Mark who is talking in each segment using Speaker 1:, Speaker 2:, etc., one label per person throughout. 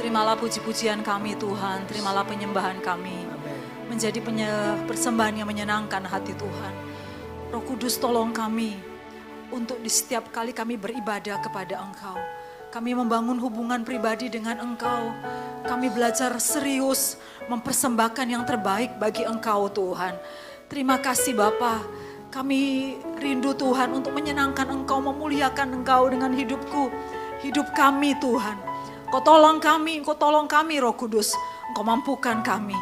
Speaker 1: Terimalah puji-pujian kami Tuhan, terimalah penyembahan kami. Menjadi persembahan yang menyenangkan hati Tuhan. Roh Kudus tolong kami untuk di setiap kali kami beribadah kepada Engkau. Kami membangun hubungan pribadi dengan Engkau. Kami belajar serius mempersembahkan yang terbaik bagi Engkau Tuhan. Terima kasih Bapa. Kami rindu Tuhan untuk menyenangkan Engkau, memuliakan Engkau dengan hidupku. Hidup kami Tuhan. Engkau tolong kami Roh Kudus. Engkau mampukan kami.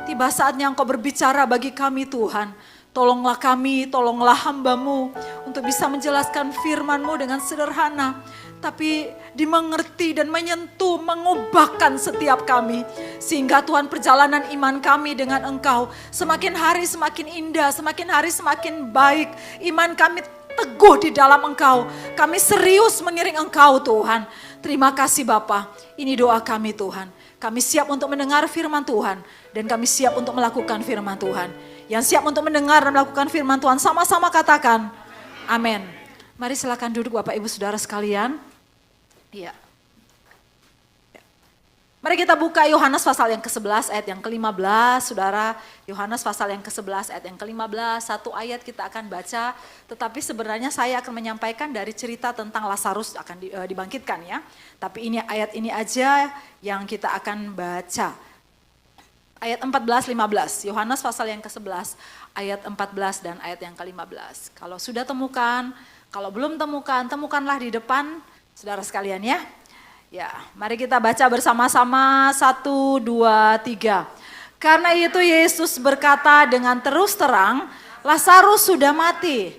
Speaker 1: Tiba saatnya Engkau berbicara bagi kami Tuhan. Tolonglah kami, tolonglah hamba-Mu untuk bisa menjelaskan firman-Mu dengan sederhana. Tapi dimengerti dan menyentuh, mengubahkan setiap kami. Sehingga Tuhan perjalanan iman kami dengan Engkau semakin hari semakin indah, semakin hari semakin baik. Iman kami teguh di dalam Engkau. Kami serius mengiring Engkau Tuhan. Terima kasih Bapa. Ini doa kami Tuhan. Kami siap untuk mendengar firman Tuhan. Dan kami siap untuk melakukan firman Tuhan. Yang siap untuk mendengar dan melakukan firman Tuhan sama-sama katakan amin. Mari silakan duduk Bapak Ibu Saudara sekalian. Iya. Mari kita buka Yohanes pasal yang ke-11 ayat yang ke-15, Saudara. Yohanes pasal yang ke-11 ayat yang ke-15, satu ayat kita akan baca. Tetapi sebenarnya saya akan menyampaikan dari cerita tentang Lazarus akan dibangkitkan ya. Tapi ini ayat ini aja yang kita akan baca. Ayat 14-15, Yohanes pasal yang ke-11, ayat 14 dan ayat yang ke-15. Kalau sudah temukan, kalau belum temukan, temukanlah di depan Saudara sekalian ya. Ya, mari kita baca bersama-sama 1, 2, 3. Karena itu Yesus berkata dengan terus terang, Lazarus sudah mati.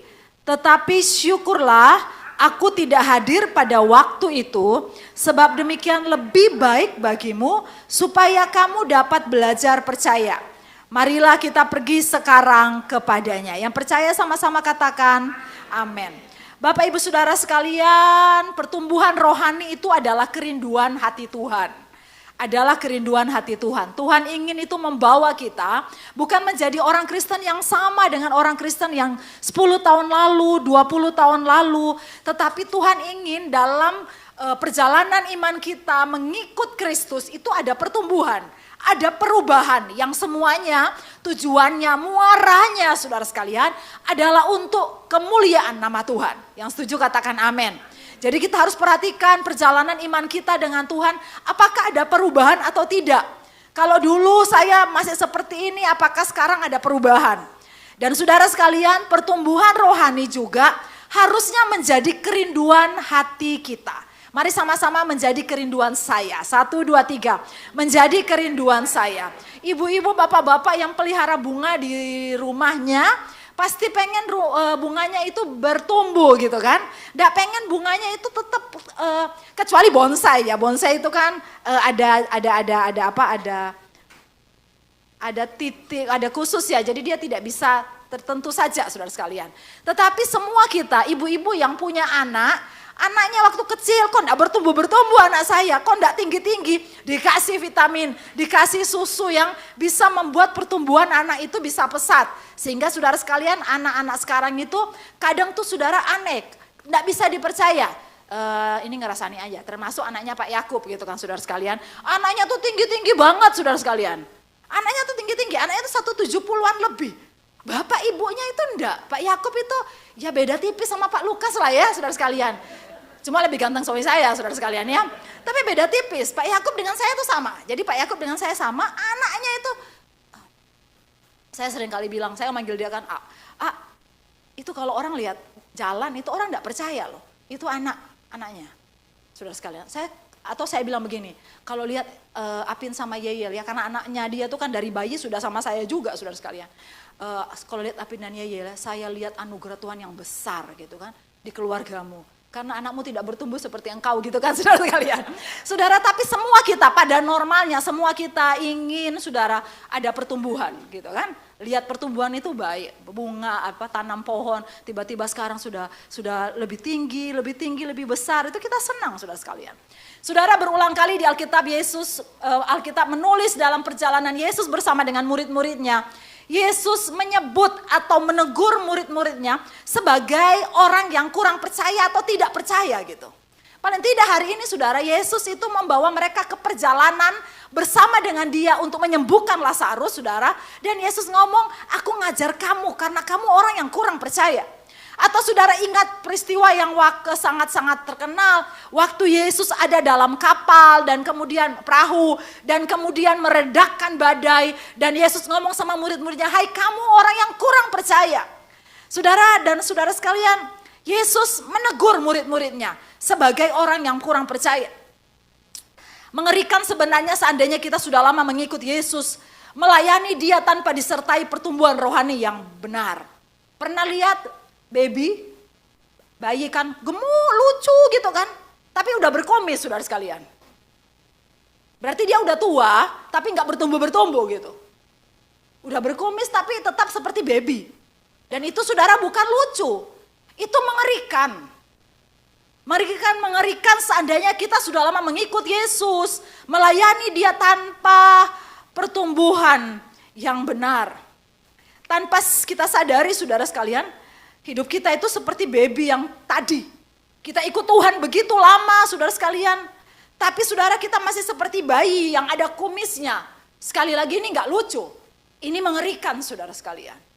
Speaker 1: Tetapi syukurlah aku tidak hadir pada waktu itu, sebab demikian lebih baik bagimu supaya kamu dapat belajar percaya. Marilah kita pergi sekarang kepadanya. Yang percaya sama-sama katakan amin. Bapak Ibu Saudara sekalian, pertumbuhan rohani itu adalah kerinduan hati Tuhan. Adalah kerinduan hati Tuhan. Tuhan ingin itu membawa kita bukan menjadi orang Kristen yang sama dengan orang Kristen yang 10 tahun lalu, 20 tahun lalu. Tetapi Tuhan ingin dalam perjalanan iman kita mengikut Kristus itu ada pertumbuhan. Ada perubahan yang semuanya tujuannya, muaranya saudara sekalian adalah untuk kemuliaan nama Tuhan. Yang setuju katakan amin. Jadi kita harus perhatikan perjalanan iman kita dengan Tuhan, apakah ada perubahan atau tidak. Kalau dulu saya masih seperti ini, apakah sekarang ada perubahan. Dan saudara sekalian, pertumbuhan rohani juga harusnya menjadi kerinduan hati kita. Mari sama-sama menjadi kerinduan saya. 1, 2, 3. Menjadi kerinduan saya. Ibu-ibu, bapak-bapak yang pelihara bunga di rumahnya, pasti pengen bunganya itu bertumbuh gitu kan. Nggak pengen bunganya itu tetap, kecuali bonsai ya. Bonsai itu kan ada titik, ada khusus ya. Jadi dia tidak bisa tertentu saja saudara sekalian. Tetapi semua kita, ibu-ibu yang punya anak, anaknya waktu kecil kok enggak bertumbuh anak saya, kok enggak tinggi-tinggi, dikasih vitamin, dikasih susu yang bisa membuat pertumbuhan anak itu bisa pesat. Sehingga saudara sekalian anak-anak sekarang itu kadang tuh saudara aneh, enggak bisa dipercaya. Ini ngerasani aja, termasuk anaknya Pak Yakub gitu kan saudara sekalian. Anaknya tuh tinggi-tinggi banget saudara sekalian. Anaknya tuh tinggi-tinggi, anaknya tuh 170-an lebih. Bapak ibunya itu enggak, Pak Yakub itu ya beda tipis sama Pak Lukas lah ya saudara sekalian. Cuma lebih ganteng suami saya saudara sekalian ya. Tapi beda tipis, Pak Yakub dengan saya itu sama. Jadi Pak Yakub dengan saya sama, anaknya itu. Saya sering kali bilang, saya manggil dia kan, itu kalau orang lihat jalan itu orang enggak percaya loh. Itu anaknya saudara sekalian. Saya bilang begini, kalau lihat Apin sama Yeyel ya, karena anaknya dia tuh kan dari bayi sudah sama saya juga saudara sekalian. Kalau lihat Apin dan Yeyel, saya lihat anugerah Tuhan yang besar gitu kan di keluargamu. Karena anakmu tidak bertumbuh seperti engkau gitu kan saudara sekalian. Saudara, tapi semua kita pada normalnya, semua kita ingin saudara ada pertumbuhan gitu kan. Lihat pertumbuhan itu baik, bunga, tanam pohon, tiba-tiba sekarang sudah lebih tinggi, lebih besar, itu kita senang saudara sekalian. Saudara, berulang kali di Alkitab Alkitab menulis dalam perjalanan Yesus bersama dengan murid-muridnya. Yesus menyebut atau menegur murid-muridnya sebagai orang yang kurang percaya atau tidak percaya gitu. Paling tidak hari ini saudara, Yesus itu membawa mereka ke perjalanan bersama dengan dia untuk menyembuhkan Lazarus saudara. Dan Yesus ngomong, aku ngajar kamu karena kamu orang yang kurang percaya. Atau saudara ingat peristiwa yang sangat-sangat terkenal. Waktu Yesus ada dalam kapal dan kemudian perahu. Dan kemudian meredakan badai. Dan Yesus ngomong sama murid-muridnya, hai kamu orang yang kurang percaya. Saudara dan saudara sekalian, Yesus menegur murid-muridnya sebagai orang yang kurang percaya. Mengerikan sebenarnya seandainya kita sudah lama mengikut Yesus. Melayani dia tanpa disertai pertumbuhan rohani yang benar. Pernah lihat bayi kan gemuk, lucu gitu kan. Tapi udah berkomis saudara sekalian. Berarti dia udah tua tapi gak bertumbuh-bertumbuh gitu. Udah berkomis tapi tetap seperti baby. Dan itu saudara bukan lucu. Itu mengerikan. Mengerikan seandainya kita sudah lama mengikut Yesus. Melayani dia tanpa pertumbuhan yang benar. Tanpa kita sadari saudara sekalian. Hidup kita itu seperti baby yang tadi. Kita ikut Tuhan begitu lama saudara sekalian. Tapi saudara kita masih seperti bayi yang ada kumisnya. Sekali lagi ini gak lucu. Ini mengerikan saudara sekalian.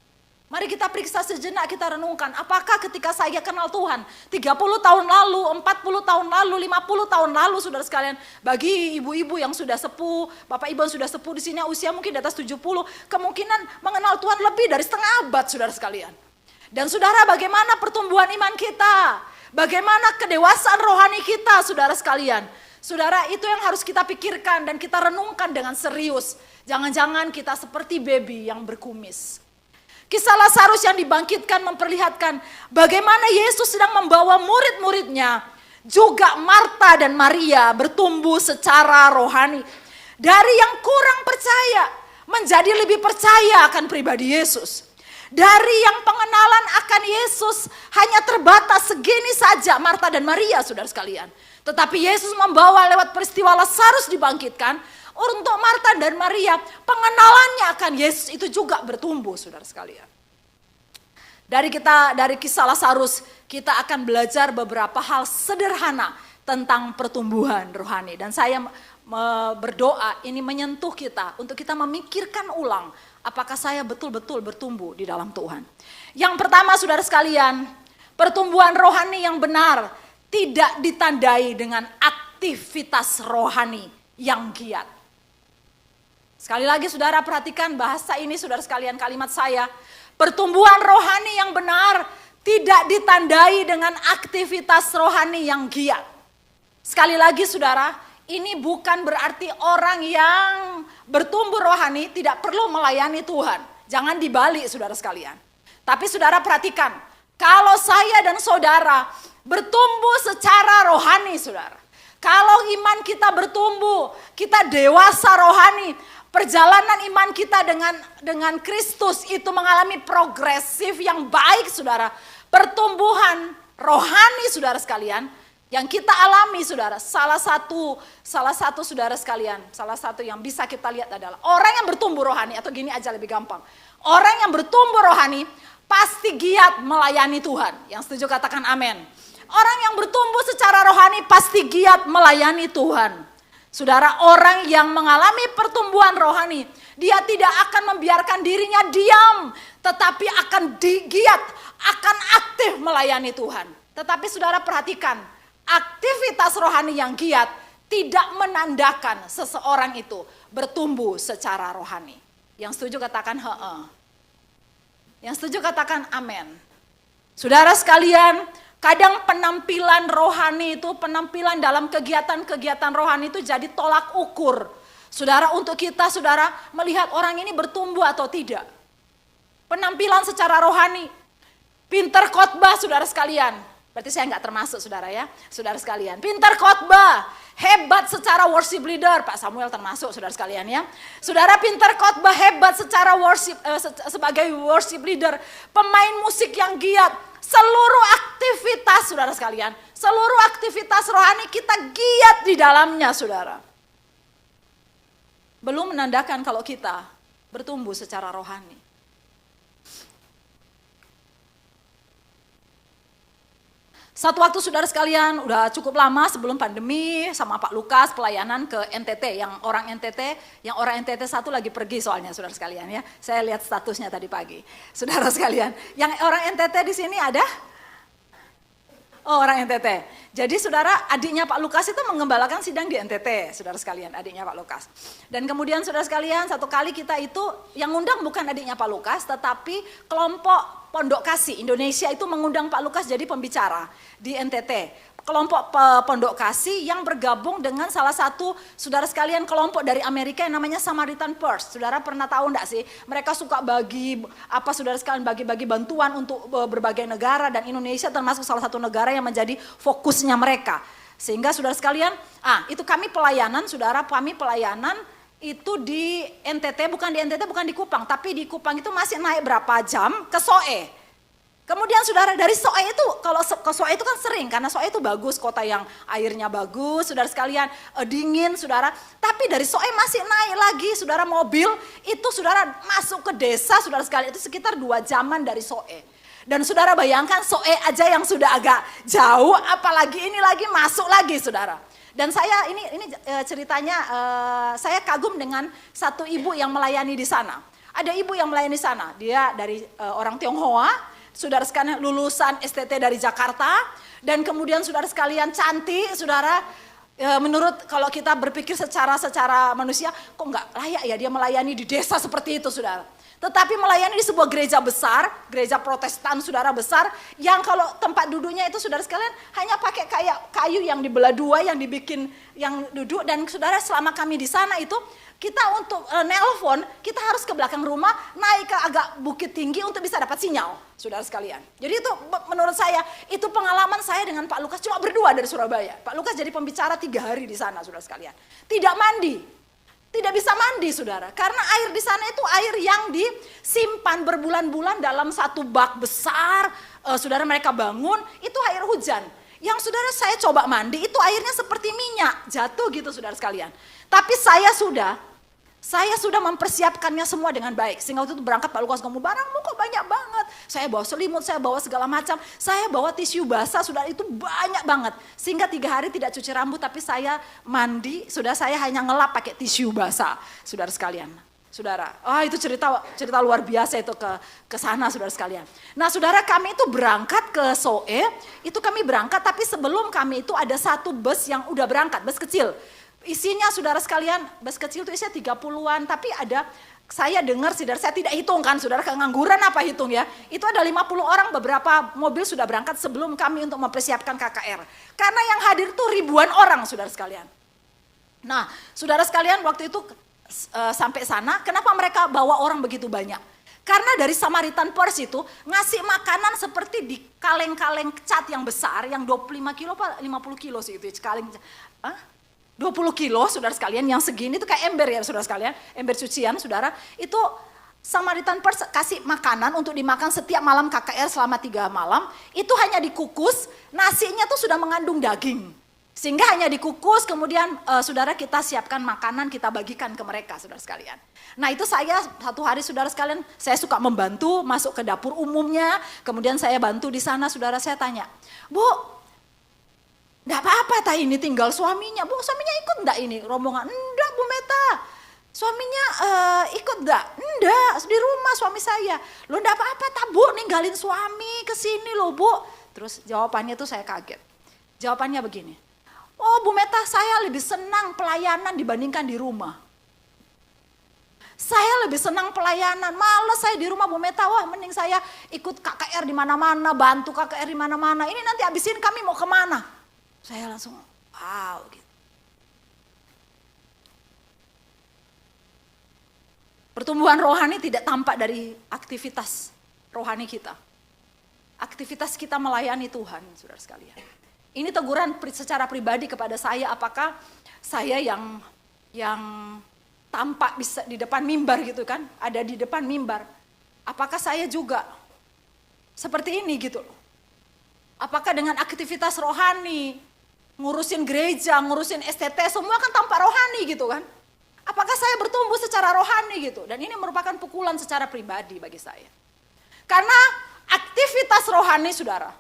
Speaker 1: Mari kita periksa sejenak, kita renungkan. Apakah ketika saya kenal Tuhan 30 tahun lalu, 40 tahun lalu, 50 tahun lalu saudara sekalian. Bagi ibu-ibu yang sudah sepuh, bapak ibu yang sudah sepuh di sini usia mungkin di atas 70. Kemungkinan mengenal Tuhan lebih dari setengah abad saudara sekalian. Dan saudara bagaimana pertumbuhan iman kita? Bagaimana kedewasaan rohani kita saudara sekalian? Saudara itu yang harus kita pikirkan dan kita renungkan dengan serius. Jangan-jangan kita seperti baby yang berkumis. Kisah Lazarus yang dibangkitkan memperlihatkan bagaimana Yesus sedang membawa murid-muridnya. Juga Marta dan Maria bertumbuh secara rohani. Dari yang kurang percaya menjadi lebih percaya akan pribadi Yesus. Dari yang pengenalan akan Yesus hanya terbatas segini saja Marta dan Maria saudara sekalian. Tetapi Yesus membawa lewat peristiwa Lazarus dibangkitkan. Untuk Marta dan Maria pengenalannya akan Yesus itu juga bertumbuh saudara sekalian. Dari kisah Lazarus kita akan belajar beberapa hal sederhana tentang pertumbuhan rohani. Dan saya berdoa ini menyentuh kita untuk kita memikirkan ulang apakah saya betul-betul bertumbuh di dalam Tuhan. Yang pertama saudara sekalian, pertumbuhan rohani yang benar tidak ditandai dengan aktivitas rohani yang giat. Sekali lagi saudara perhatikan bahasa ini saudara sekalian kalimat saya. Pertumbuhan rohani yang benar tidak ditandai dengan aktivitas rohani yang giat. Sekali lagi saudara, ini bukan berarti orang yang bertumbuh rohani tidak perlu melayani Tuhan. Jangan dibalik saudara sekalian. Tapi saudara perhatikan, kalau saya dan saudara bertumbuh secara rohani saudara. Kalau iman kita bertumbuh, kita dewasa rohani. Perjalanan iman kita dengan Kristus itu mengalami progresif yang baik saudara. Pertumbuhan rohani saudara sekalian yang kita alami saudara. Salah satu saudara sekalian, salah satu yang bisa kita lihat adalah orang yang bertumbuh rohani atau gini aja lebih gampang. Orang yang bertumbuh rohani pasti giat melayani Tuhan. Yang setuju katakan amin. Orang yang bertumbuh secara rohani pasti giat melayani Tuhan. Saudara, orang yang mengalami pertumbuhan rohani, dia tidak akan membiarkan dirinya diam, tetapi akan giat, akan aktif melayani Tuhan. Tetapi saudara perhatikan, aktivitas rohani yang giat tidak menandakan seseorang itu bertumbuh secara rohani. Yang setuju katakan heeh. Yang setuju katakan amin. Saudara sekalian, kadang penampilan rohani itu, penampilan dalam kegiatan-kegiatan rohani itu jadi tolak ukur. Saudara, untuk kita saudara melihat orang ini bertumbuh atau tidak. Penampilan secara rohani, pintar khotbah saudara sekalian. Berarti saya nggak termasuk saudara ya, saudara sekalian. Pintar khotbah, hebat secara worship leader, Pak Samuel termasuk saudara sekalian ya. Saudara pintar khotbah, hebat secara worship sebagai worship leader, pemain musik yang giat. Seluruh aktivitas saudara sekalian, seluruh aktivitas rohani kita giat di dalamnya saudara. Belum menandakan kalau kita bertumbuh secara rohani. Satu waktu saudara sekalian, udah cukup lama sebelum pandemi sama Pak Lukas pelayanan ke NTT, yang orang NTT satu lagi pergi soalnya saudara sekalian ya. Saya lihat statusnya tadi pagi. Saudara sekalian, yang orang NTT di sini ada? Oh, orang NTT. Jadi saudara, adiknya Pak Lukas itu mengembalakan sidang di NTT, saudara sekalian, adiknya Pak Lukas. Dan kemudian saudara sekalian, satu kali kita itu, yang ngundang bukan adiknya Pak Lukas, tetapi kelompok Pondok Kasih Indonesia itu mengundang Pak Lukas jadi pembicara di NTT. Kelompok Pondok Kasih yang bergabung dengan salah satu saudara sekalian kelompok dari Amerika yang namanya Samaritan Purse. Saudara pernah tahu enggak sih? Mereka suka bagi saudara sekalian bagi-bagi bantuan untuk berbagai negara, dan Indonesia termasuk salah satu negara yang menjadi fokusnya mereka. Sehingga saudara sekalian, itu kami pelayanan itu di NTT, bukan di Kupang, tapi di Kupang itu masih naik berapa jam ke Soe. Kemudian saudara, dari Soe itu, kalau ke Soe itu kan sering, karena Soe itu bagus, kota yang airnya bagus, saudara sekalian, dingin saudara. Tapi dari Soe masih naik lagi saudara, mobil itu saudara masuk ke desa saudara sekalian, itu sekitar 2 jaman dari Soe. Dan saudara bayangkan Soe aja yang sudah agak jauh, apalagi ini lagi masuk lagi saudara. Dan saya ini ceritanya, saya kagum dengan satu ibu yang melayani di sana. Ada ibu yang melayani di sana, dia dari orang Tionghoa, saudara sekalian lulusan STT dari Jakarta, dan kemudian saudara sekalian cantik, saudara. Menurut kalau kita berpikir secara manusia, kok nggak layak ya dia melayani di desa seperti itu saudara. Tetapi melayani di sebuah gereja besar, gereja Protestan saudara besar, yang kalau tempat duduknya itu saudara sekalian hanya pakai kayak kayu yang dibelah dua, yang dibikin yang duduk. Dan saudara, selama kami di sana itu, kita untuk nelpon, kita harus ke belakang rumah, naik ke agak bukit tinggi untuk bisa dapat sinyal, saudara sekalian. Jadi itu menurut saya, itu pengalaman saya dengan Pak Lukas cuma berdua dari Surabaya. Pak Lukas jadi pembicara 3 hari di sana, saudara sekalian. Tidak mandi, tidak bisa mandi saudara, karena air di sana itu air yang disimpan berbulan-bulan dalam satu bak besar. Saudara, mereka bangun, itu air hujan. Yang saudara saya coba mandi, itu airnya seperti minyak, jatuh gitu saudara sekalian. Tapi saya sudah mempersiapkannya semua dengan baik. Sehingga waktu itu berangkat Pak Lukas ngomong, barangmu kok banyak banget. Saya bawa selimut, saya bawa segala macam. Saya bawa tisu basah, saudara, itu banyak banget. Sehingga 3 hari tidak cuci rambut, tapi saya mandi, saya hanya ngelap pakai tisu basah, saudara sekalian. Saudara, itu cerita luar biasa itu ke sana saudara sekalian. Nah saudara, kami itu berangkat ke Soe, itu kami berangkat, tapi sebelum kami itu ada satu bus yang udah berangkat, bus kecil. Isinya saudara sekalian, bus kecil itu isinya 30-an, tapi ada, saya dengar saudara, saya tidak hitung kan saudara, kengangguran apa hitung ya. Itu ada 50 orang, beberapa mobil sudah berangkat sebelum kami untuk mempersiapkan KKR. Karena yang hadir tuh ribuan orang saudara sekalian. Nah saudara sekalian, waktu itu sampai sana, kenapa mereka bawa orang begitu banyak? Karena dari Samaritan Purse itu ngasih makanan seperti di kaleng-kaleng cat yang besar, yang 25 kilo apa 50 kilo sih itu kaleng. 20 kilo saudara sekalian, yang segini itu kayak ember ya saudara sekalian, ember cucian saudara. Itu Samaritan Purse kasih makanan untuk dimakan setiap malam KKR selama 3 malam. Itu hanya dikukus, nasinya tuh sudah mengandung daging. Sehingga hanya dikukus, kemudian saudara kita siapkan makanan, kita bagikan ke mereka saudara sekalian. Nah itu saya satu hari saudara sekalian, saya suka membantu masuk ke dapur umumnya. Kemudian saya bantu di sana, saudara, saya tanya, Bu, enggak apa-apa ini tinggal suaminya. Bu, suaminya ikut enggak ini rombongan? Enggak Bu Meta, suaminya ikut enggak? Enggak, di rumah suami saya. Loh enggak apa-apa Bu, ninggalin suami ke sini loh Bu. Terus jawabannya tuh saya kaget. Jawabannya begini, oh Bu Meta, saya lebih senang pelayanan dibandingkan di rumah. Saya lebih senang pelayanan, males saya di rumah Bu Meta, wah mending saya ikut KKR di mana-mana, bantu KKR di mana-mana. Ini nanti abisin kami mau kemana? Saya langsung, wow gitu. Pertumbuhan rohani tidak tampak dari aktivitas rohani kita. Aktivitas kita melayani Tuhan, saudara sekalian. Ini teguran secara pribadi kepada saya, apakah saya yang tampak bisa di depan mimbar gitu kan, ada di depan mimbar. Apakah saya juga seperti ini gitu loh. Apakah dengan aktivitas rohani, ngurusin gereja, ngurusin STT, semua kan tampak rohani gitu kan. Apakah saya bertumbuh secara rohani gitu. Dan ini merupakan pukulan secara pribadi bagi saya. Karena aktivitas rohani saudara,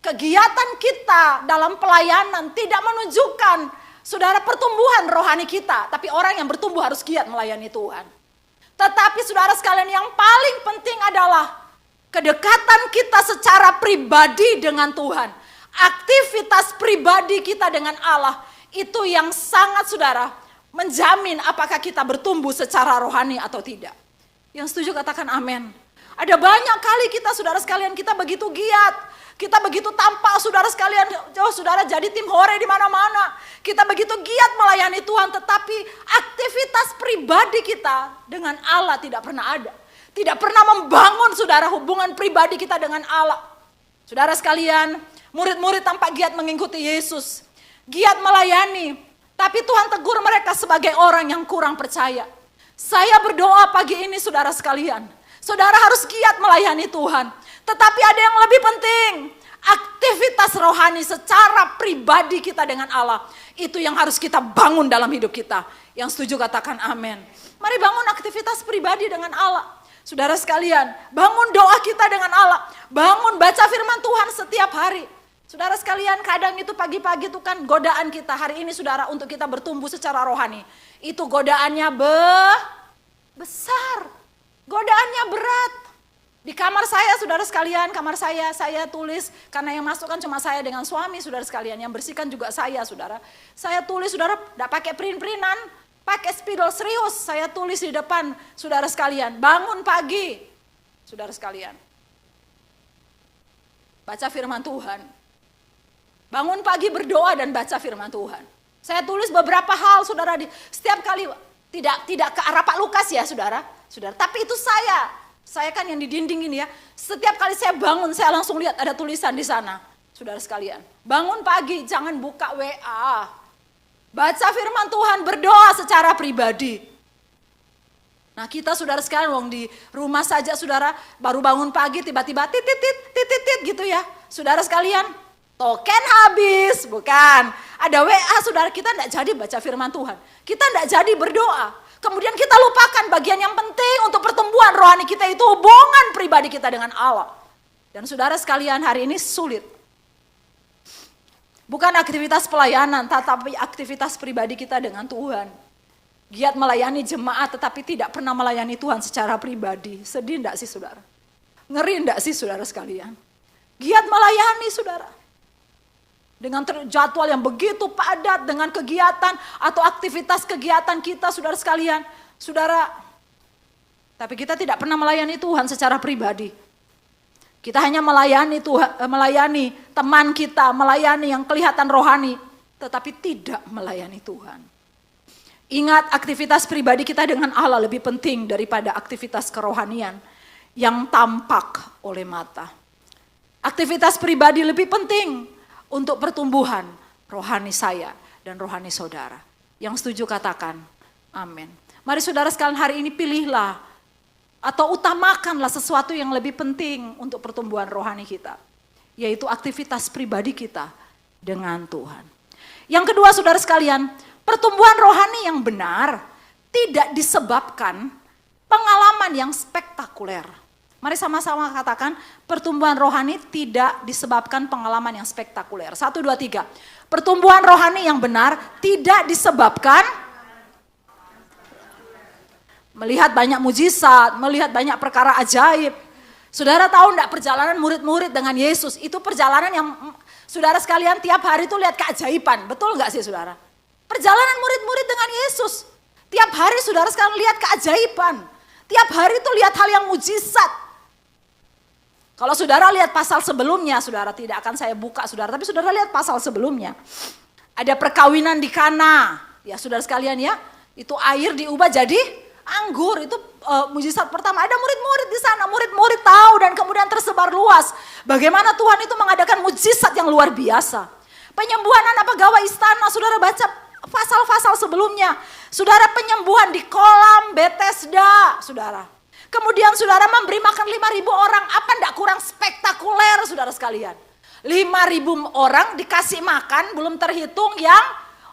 Speaker 1: kegiatan kita dalam pelayanan tidak menunjukkan saudara pertumbuhan rohani kita. Tapi orang yang bertumbuh harus giat melayani Tuhan. Tetapi saudara sekalian, yang paling penting adalah kedekatan kita secara pribadi dengan Tuhan. Aktivitas pribadi kita dengan Allah. Itu yang sangat saudara menjamin apakah kita bertumbuh secara rohani atau tidak. Yang setuju katakan amin. Ada banyak kali kita saudara sekalian, kita begitu giat. Kita begitu tampak saudara sekalian, saudara jadi tim hore di mana-mana. Kita begitu giat melayani Tuhan, tetapi aktivitas pribadi kita dengan Allah tidak pernah ada. Tidak pernah membangun saudara hubungan pribadi kita dengan Allah. Saudara sekalian, murid-murid tampak giat mengikuti Yesus. Giat melayani, tapi Tuhan tegur mereka sebagai orang yang kurang percaya. Saya berdoa pagi ini saudara sekalian, saudara harus giat melayani Tuhan. Tetapi ada yang lebih penting, aktivitas rohani secara pribadi kita dengan Allah. Itu yang harus kita bangun dalam hidup kita. Yang setuju katakan amin. Mari bangun aktivitas pribadi dengan Allah. Saudara sekalian, bangun doa kita dengan Allah. Bangun baca firman Tuhan setiap hari. Saudara sekalian, kadang itu pagi-pagi itu kan godaan kita. Hari ini saudara untuk kita bertumbuh secara rohani. Itu godaannya besar. Godaannya berat. Di kamar saya saudara sekalian, kamar saya tulis, karena yang masuk kan cuma saya dengan suami saudara sekalian, yang bersihkan juga saya saudara. Saya tulis saudara, tidak pakai print-printan, pakai spidol serius, saya tulis di depan saudara sekalian, bangun pagi saudara sekalian. Baca firman Tuhan. Bangun pagi berdoa dan baca firman Tuhan. Saya tulis beberapa hal saudara, setiap kali tidak ke arah Pak Lukas ya saudara, tapi itu saya kan yang di dinding ini ya, setiap kali saya bangun saya langsung lihat ada tulisan di sana. Saudara sekalian, bangun pagi jangan buka WA. Baca firman Tuhan, berdoa secara pribadi. Nah kita saudara sekalian, wong di rumah saja saudara, baru bangun pagi tiba-tiba titit gitu ya. Saudara sekalian, token habis, bukan. Ada WA saudara, kita tidak jadi baca firman Tuhan. Kita tidak jadi berdoa. Kemudian kita lupakan bagian yang penting untuk pertumbuhan rohani kita, itu hubungan pribadi kita dengan Allah. Dan saudara sekalian, hari ini sulit. Bukan aktivitas pelayanan, tetapi aktivitas pribadi kita dengan Tuhan. Giat melayani jemaat tetapi tidak pernah melayani Tuhan secara pribadi. Sedih enggak sih saudara? Ngeri enggak sih saudara sekalian? Giat melayani saudara. Dengan jadwal yang begitu padat, dengan kegiatan atau aktivitas kegiatan kita saudara sekalian. Saudara, tapi kita tidak pernah melayani Tuhan secara pribadi. Kita hanya melayani Tuhan, melayani teman kita, melayani yang kelihatan rohani, tetapi tidak melayani Tuhan. Ingat, aktivitas pribadi kita dengan Allah lebih penting daripada aktivitas kerohanian yang tampak oleh mata. Aktivitas pribadi lebih penting untuk pertumbuhan rohani saya dan rohani saudara. Yang setuju katakan amin. Mari saudara sekalian, hari ini pilihlah atau utamakanlah sesuatu yang lebih penting untuk pertumbuhan rohani kita. Yaitu aktivitas pribadi kita dengan Tuhan. Yang kedua saudara sekalian, pertumbuhan rohani yang benar tidak disebabkan pengalaman yang spektakuler. Mari sama-sama katakan, pertumbuhan rohani tidak disebabkan pengalaman yang spektakuler. 1, 2, 3. Pertumbuhan rohani yang benar tidak disebabkan melihat banyak mujizat, melihat banyak perkara ajaib. Saudara tahu enggak perjalanan murid-murid dengan Yesus? Itu perjalanan yang saudara sekalian tiap hari itu lihat keajaiban. Betul enggak sih saudara? Perjalanan murid-murid dengan Yesus. Tiap hari saudara sekalian lihat keajaiban. Tiap hari itu lihat hal yang mujizat. Kalau saudara lihat pasal sebelumnya, saudara tidak akan saya buka saudara, tapi saudara lihat pasal sebelumnya. Ada perkawinan di Kana, ya saudara sekalian ya, itu air diubah jadi anggur, itu mujizat pertama. Ada murid-murid di sana, murid-murid tahu dan kemudian tersebar luas. Bagaimana Tuhan itu mengadakan mujizat yang luar biasa. Penyembuhan anak pegawai istana, saudara baca pasal-pasal sebelumnya. Saudara, penyembuhan di kolam Bethesda, saudara. Kemudian saudara memberi makan 5.000 orang, apa enggak kurang spektakuler saudara sekalian. 5.000 orang dikasih makan, belum terhitung yang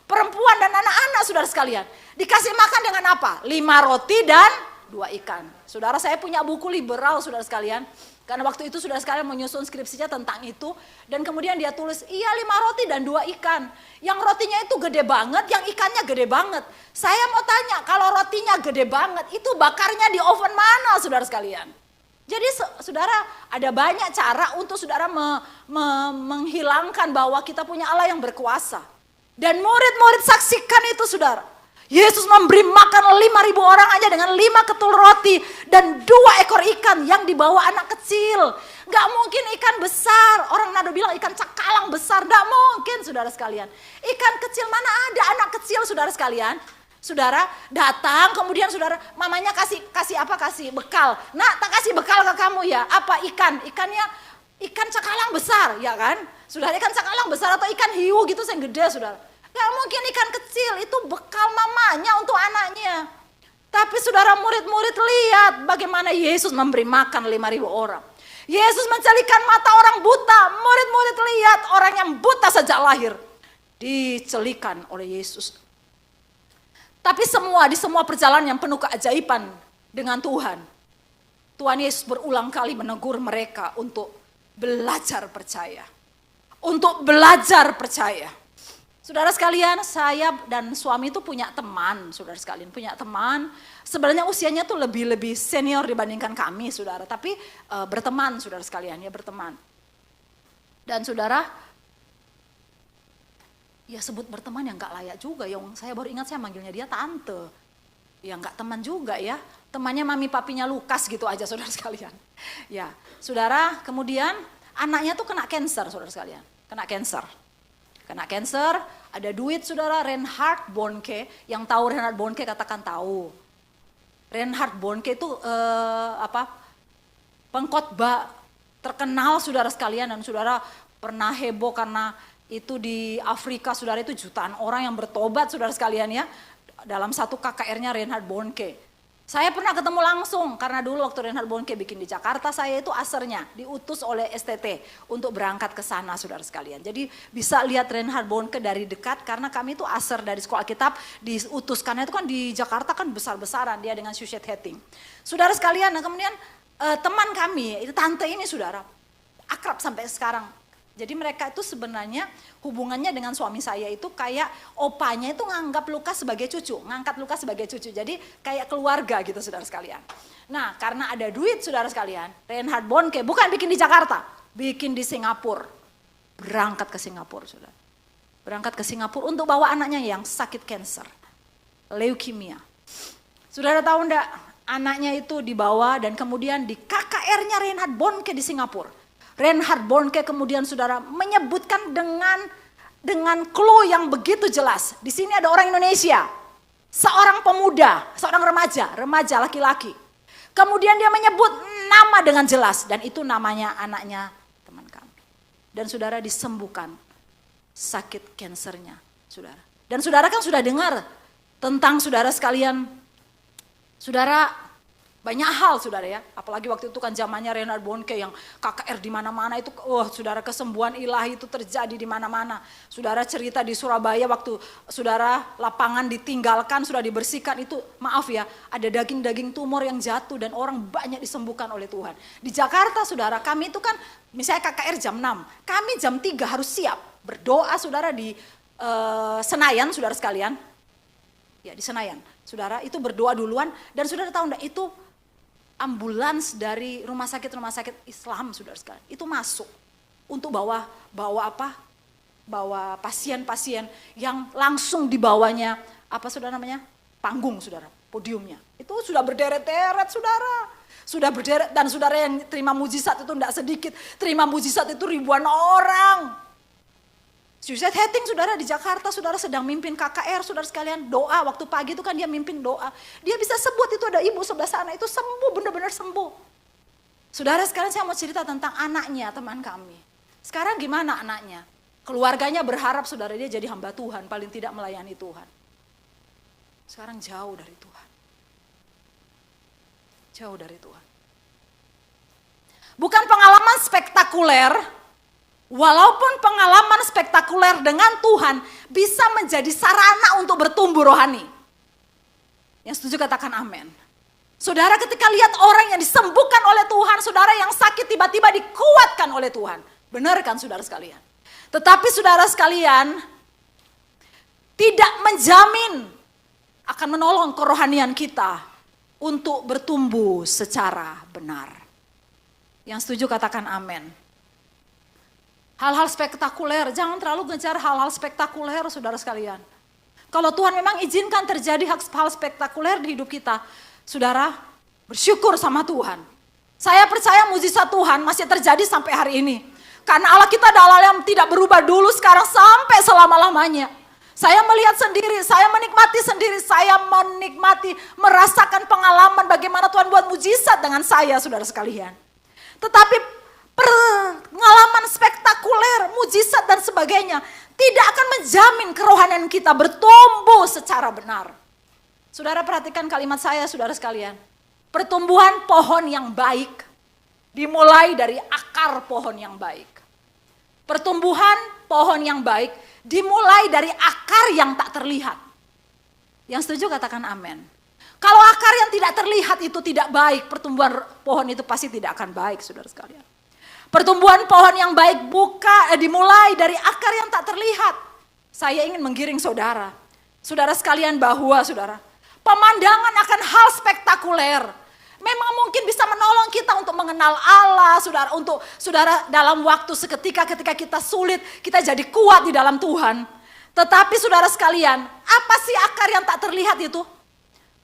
Speaker 1: perempuan dan anak-anak saudara sekalian. Dikasih makan dengan apa? 5 roti dan 2 ikan. Saudara, saya punya buku liberal saudara sekalian. Karena waktu itu saudara sekalian menyusun skripsinya tentang itu. Dan kemudian dia tulis, iya 5 roti dan 2 ikan. Yang rotinya itu gede banget, yang ikannya gede banget. Saya mau tanya, kalau rotinya gede banget, itu bakarnya di oven mana saudara sekalian? Jadi saudara, ada banyak cara untuk saudara menghilangkan bahwa kita punya Allah yang berkuasa. Dan murid-murid saksikan itu saudara. Yesus memberi makan 5.000 orang aja dengan 5 ketul roti dan 2 ekor ikan yang dibawa anak kecil. Gak mungkin ikan besar. Orang nado bilang ikan cakalang besar. Gak mungkin saudara sekalian. Ikan kecil mana ada anak kecil saudara sekalian. Saudara datang kemudian saudara mamanya kasih apa, kasih bekal. Nak, tak kasih bekal ke kamu ya. Apa ikan? Ikannya ikan cakalang besar ya kan. Saudara, ikan cakalang besar atau ikan hiu gitu yang gede saudara. Gak mungkin ikan kecil, itu bekal mamanya untuk anaknya. Tapi saudara, murid-murid lihat bagaimana Yesus memberi makan 5.000 orang. Yesus mencelikan mata orang buta. Murid-murid lihat orang yang buta sejak lahir dicelikan oleh Yesus. Tapi di semua perjalanan yang penuh keajaiban dengan Tuhan, Tuhan Yesus berulang kali menegur mereka untuk belajar percaya. Untuk belajar percaya. Saudara sekalian, saya dan suami itu punya teman, saudara sekalian, punya teman. Sebenarnya usianya tuh lebih senior dibandingkan kami, saudara. Tapi berteman, saudara sekalian, ya berteman. Dan saudara, ya sebut berteman yang gak layak juga. Yang saya baru ingat saya manggilnya dia tante. Ya gak teman juga ya. Temannya mami papinya Lukas gitu aja, saudara sekalian. Ya, saudara, kemudian anaknya tuh kena cancer, saudara sekalian. Kena cancer, ada duit saudara, Reinhard Bonnke. Yang tahu Reinhard Bonnke katakan tahu. Reinhard Bonnke itu pengkhotbah terkenal saudara sekalian. Dan saudara pernah heboh karena itu di Afrika saudara, itu jutaan orang yang bertobat saudara sekalian ya. Dalam satu KKR-nya Reinhard Bonnke. Saya pernah ketemu langsung karena dulu waktu Reinhard Bonnke bikin di Jakarta, saya itu asernya diutus oleh STT untuk berangkat ke sana saudara sekalian. Jadi bisa lihat Reinhard Bonnke dari dekat karena kami itu aser dari sekolah kitab diutus, karena itu kan di Jakarta kan besar-besaran dia dengan Suchet Heting. Saudara sekalian, nah kemudian teman kami, itu tante ini saudara, akrab sampai sekarang. Jadi mereka itu sebenarnya hubungannya dengan suami saya itu kayak opanya itu nganggap Lukas sebagai cucu, ngangkat Lukas sebagai cucu. Jadi kayak keluarga gitu saudara sekalian. Nah karena ada duit saudara sekalian, Reinhard Bonnke bukan bikin di Jakarta, bikin di Singapura. Berangkat ke Singapura saudara. Berangkat ke Singapura untuk bawa anaknya yang sakit kanker, leukemia. Saudara tahu enggak, anaknya itu dibawa dan kemudian di KKR-nya Reinhard Bonnke di Singapura. Reinhard Bonnke kemudian saudara menyebutkan dengan clue yang begitu jelas. Di sini ada orang Indonesia, seorang pemuda, seorang remaja laki-laki. Kemudian dia menyebut nama dengan jelas dan itu namanya anaknya teman kami. Dan saudara disembuhkan sakit kansernya, saudara. Dan saudara kan sudah dengar tentang saudara sekalian, saudara. Banyak hal saudara ya, apalagi waktu itu kan zamannya Reinhard Bonnke yang KKR di mana-mana itu, saudara kesembuhan ilahi itu terjadi di mana-mana. Saudara cerita di Surabaya waktu saudara lapangan ditinggalkan, sudah dibersihkan itu, maaf ya, ada daging-daging tumor yang jatuh dan orang banyak disembuhkan oleh Tuhan. Di Jakarta saudara, kami itu kan misalnya KKR jam 6, kami jam 3 harus siap berdoa saudara di Senayan saudara sekalian. Ya di Senayan, saudara itu berdoa duluan dan saudara tahu enggak itu ambulans dari rumah sakit Islam saudara sekalian itu masuk untuk bawa pasien-pasien yang langsung dibawanya saudara namanya panggung saudara, podiumnya itu sudah berderet-deret saudara, sudah berderet dan saudara yang terima mujizat itu enggak sedikit, terima mujizat itu ribuan orang. Suchet Heting saudara di Jakarta, saudara sedang mimpin KKR, saudara sekalian doa, waktu pagi itu kan dia mimpin doa. Dia bisa sebut itu ada ibu sebelah sana, itu sembuh, benar-benar sembuh. Saudara sekalian saya mau cerita tentang anaknya teman kami. Sekarang gimana anaknya? Keluarganya berharap saudara dia jadi hamba Tuhan, paling tidak melayani Tuhan. Sekarang jauh dari Tuhan. Jauh dari Tuhan. Bukan pengalaman spektakuler. Walaupun pengalaman spektakuler dengan Tuhan bisa menjadi sarana untuk bertumbuh rohani. Yang setuju katakan amin. Saudara ketika lihat orang yang disembuhkan oleh Tuhan, saudara yang sakit tiba-tiba dikuatkan oleh Tuhan. Benar kan saudara sekalian? Tetapi saudara sekalian, tidak menjamin akan menolong kerohanian kita untuk bertumbuh secara benar. Yang setuju katakan amin. Hal-hal spektakuler, jangan terlalu ngejar hal-hal spektakuler saudara sekalian. Kalau Tuhan memang izinkan terjadi hal spektakuler di hidup kita, saudara bersyukur sama Tuhan. Saya percaya mujizat Tuhan masih terjadi sampai hari ini. Karena Allah kita adalah Allah yang tidak berubah dulu, sekarang sampai selama-lamanya. Saya melihat sendiri, saya menikmati sendiri, saya merasakan pengalaman bagaimana Tuhan buat mujizat dengan saya, saudara sekalian. Tetapi pengalaman spektakuler, mujizat dan sebagainya tidak akan menjamin kerohanian kita bertumbuh secara benar. Saudara perhatikan kalimat saya, saudara sekalian. Pertumbuhan pohon yang baik dimulai dari akar pohon yang baik. Pertumbuhan pohon yang baik dimulai dari akar yang tak terlihat. Yang setuju katakan amin. Kalau akar yang tidak terlihat itu tidak baik, pertumbuhan pohon itu pasti tidak akan baik, saudara sekalian. Pertumbuhan pohon yang baik dimulai dari akar yang tak terlihat. Saya ingin menggiring saudara sekalian bahwa saudara, pemandangan akan hal spektakuler memang mungkin bisa menolong kita untuk mengenal Allah, saudara. Untuk saudara dalam waktu seketika ketika kita sulit, kita jadi kuat di dalam Tuhan. Tetapi saudara sekalian, apa sih akar yang tak terlihat itu?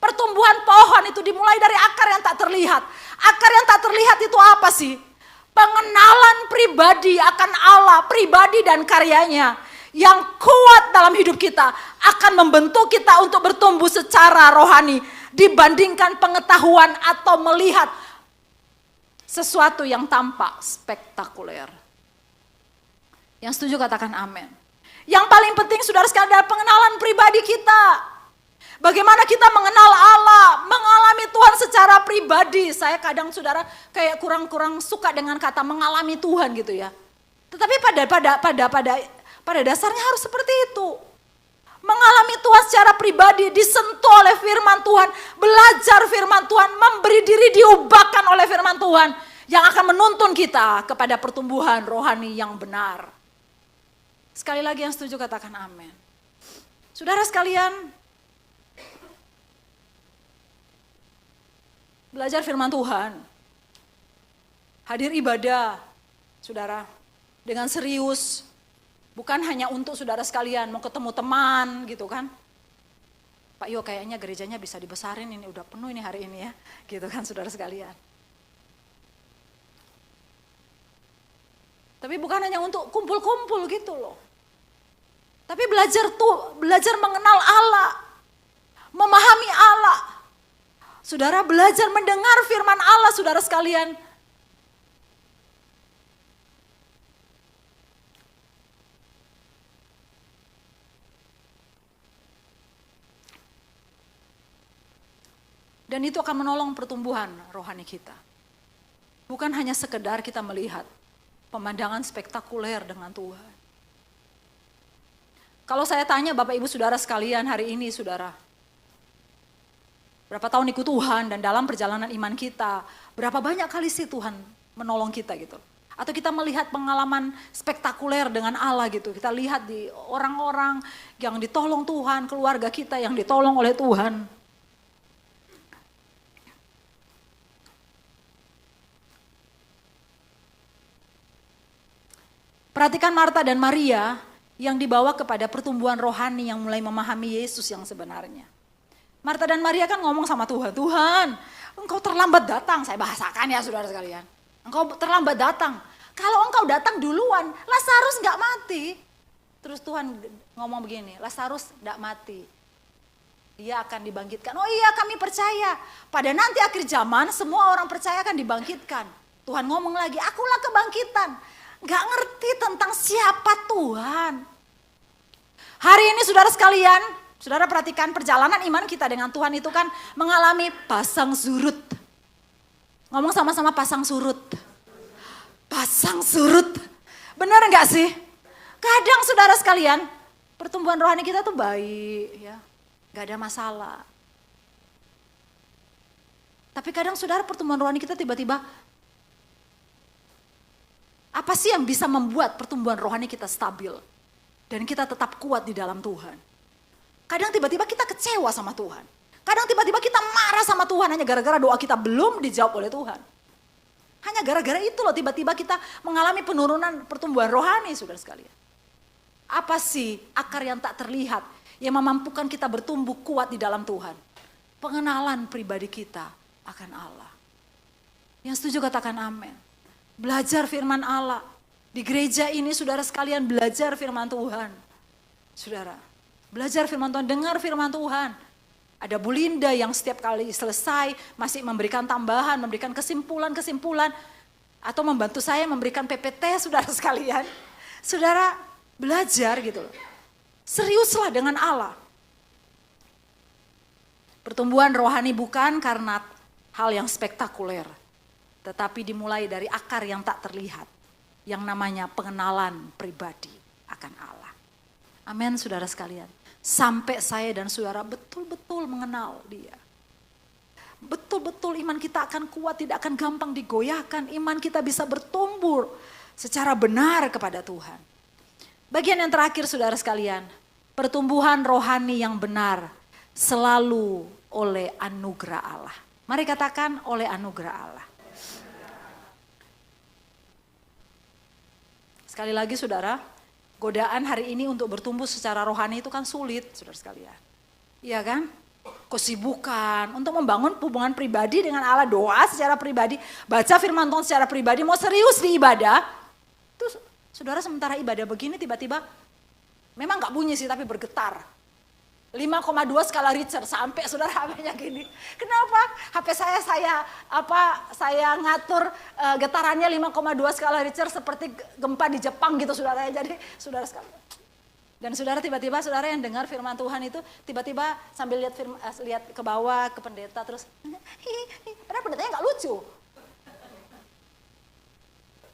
Speaker 1: Pertumbuhan pohon itu dimulai dari akar yang tak terlihat. Akar yang tak terlihat itu apa sih? Pengenalan pribadi akan Allah, pribadi dan karyanya yang kuat dalam hidup kita akan membentuk kita untuk bertumbuh secara rohani. Dibandingkan pengetahuan atau melihat sesuatu yang tampak spektakuler. Yang setuju katakan amin. Yang paling penting saudara sekalian adalah pengenalan pribadi kita. Bagaimana kita mengenal Allah, mengalami Tuhan secara pribadi. Saya kadang saudara kayak kurang suka dengan kata mengalami Tuhan gitu ya. Tetapi pada dasarnya harus seperti itu. Mengalami Tuhan secara pribadi, disentuh oleh firman Tuhan, belajar firman Tuhan, memberi diri diubahkan oleh firman Tuhan yang akan menuntun kita kepada pertumbuhan rohani yang benar. Sekali lagi yang setuju katakan amin. Saudara sekalian, belajar firman Tuhan, hadir ibadah, saudara, dengan serius. Bukan hanya untuk saudara sekalian mau ketemu teman gitu kan. Pak Yo kayaknya gerejanya bisa dibesarin, ini udah penuh ini hari ini ya. Gitu kan saudara sekalian. Tapi bukan hanya untuk kumpul-kumpul gitu loh. Tapi belajar mengenal Allah. Memahami Allah. Saudara belajar mendengar firman Allah saudara sekalian. Dan itu akan menolong pertumbuhan rohani kita. Bukan hanya sekedar kita melihat pemandangan spektakuler dengan Tuhan. Kalau saya tanya Bapak Ibu Saudara sekalian hari ini saudara, berapa tahun ikut Tuhan dan dalam perjalanan iman kita, berapa banyak kali sih Tuhan menolong kita gitu. Atau kita melihat pengalaman spektakuler dengan Allah gitu. Kita lihat di orang-orang yang ditolong Tuhan, keluarga kita yang ditolong oleh Tuhan. Perhatikan Marta dan Maria yang dibawa kepada pertumbuhan rohani yang mulai memahami Yesus yang sebenarnya. Marta dan Maria kan ngomong sama Tuhan, Tuhan engkau terlambat datang, saya bahasakan ya saudara sekalian. Engkau terlambat datang, kalau engkau datang duluan, Lazarus gak mati. Terus Tuhan ngomong begini, Lazarus gak mati, dia akan dibangkitkan. Oh iya kami percaya, pada nanti akhir zaman semua orang percaya akan dibangkitkan. Tuhan ngomong lagi, akulah kebangkitan. Gak ngerti tentang siapa Tuhan. Hari ini saudara sekalian, saudara perhatikan perjalanan iman kita dengan Tuhan itu kan mengalami pasang surut. Ngomong sama-sama pasang surut. Pasang surut. Benar gak sih? Kadang saudara sekalian, pertumbuhan rohani kita tuh baik ya. Gak ada masalah. Tapi kadang saudara pertumbuhan rohani kita tiba-tiba, apa sih yang bisa membuat pertumbuhan rohani kita stabil? Dan kita tetap kuat di dalam Tuhan. Kadang tiba-tiba kita kecewa sama Tuhan. Kadang tiba-tiba kita marah sama Tuhan hanya gara-gara doa kita belum dijawab oleh Tuhan. Hanya gara-gara itu loh tiba-tiba kita mengalami penurunan pertumbuhan rohani, saudara sekalian. Apa sih akar yang tak terlihat yang memampukan kita bertumbuh kuat di dalam Tuhan? Pengenalan pribadi kita akan Allah. Yang setuju katakan amin. Belajar firman Allah. Di gereja ini saudara sekalian belajar firman Tuhan. Saudara, belajar firman Tuhan, dengar firman Tuhan. Ada Bu Linda yang setiap kali selesai masih memberikan tambahan, memberikan kesimpulan-kesimpulan. Atau membantu saya memberikan PPT saudara sekalian. Saudara belajar gitu loh. Seriuslah dengan Allah. Pertumbuhan rohani bukan karena hal yang spektakuler. Tetapi dimulai dari akar yang tak terlihat. Yang namanya pengenalan pribadi akan Allah. Amin saudara sekalian. Sampai saya dan saudara betul-betul mengenal dia. Betul-betul iman kita akan kuat, tidak akan gampang digoyahkan. Iman kita bisa bertumbuh secara benar kepada Tuhan. Bagian yang terakhir saudara sekalian. Pertumbuhan rohani yang benar selalu oleh anugerah Allah. Mari katakan oleh anugerah Allah. Sekali lagi saudara, godaan hari ini untuk bertumbuh secara rohani itu kan sulit saudara sekalian. Iya kan? Kesibukan untuk membangun hubungan pribadi dengan Allah, doa secara pribadi, baca firman Tuhan secara pribadi, mau serius di ibadah. Terus saudara sementara ibadah begini tiba-tiba, memang gak bunyi sih tapi bergetar. 5,2 skala Richter sampai saudara HP-nya gini. Kenapa? HP saya ngatur getarannya 5,2 skala Richter seperti gempa di Jepang gitu saudara. Jadi saudara sekalian. Dan saudara tiba-tiba saudara yang dengar firman Tuhan itu tiba-tiba sambil lihat ke bawah ke pendeta terus padahal pendetanya nggak lucu.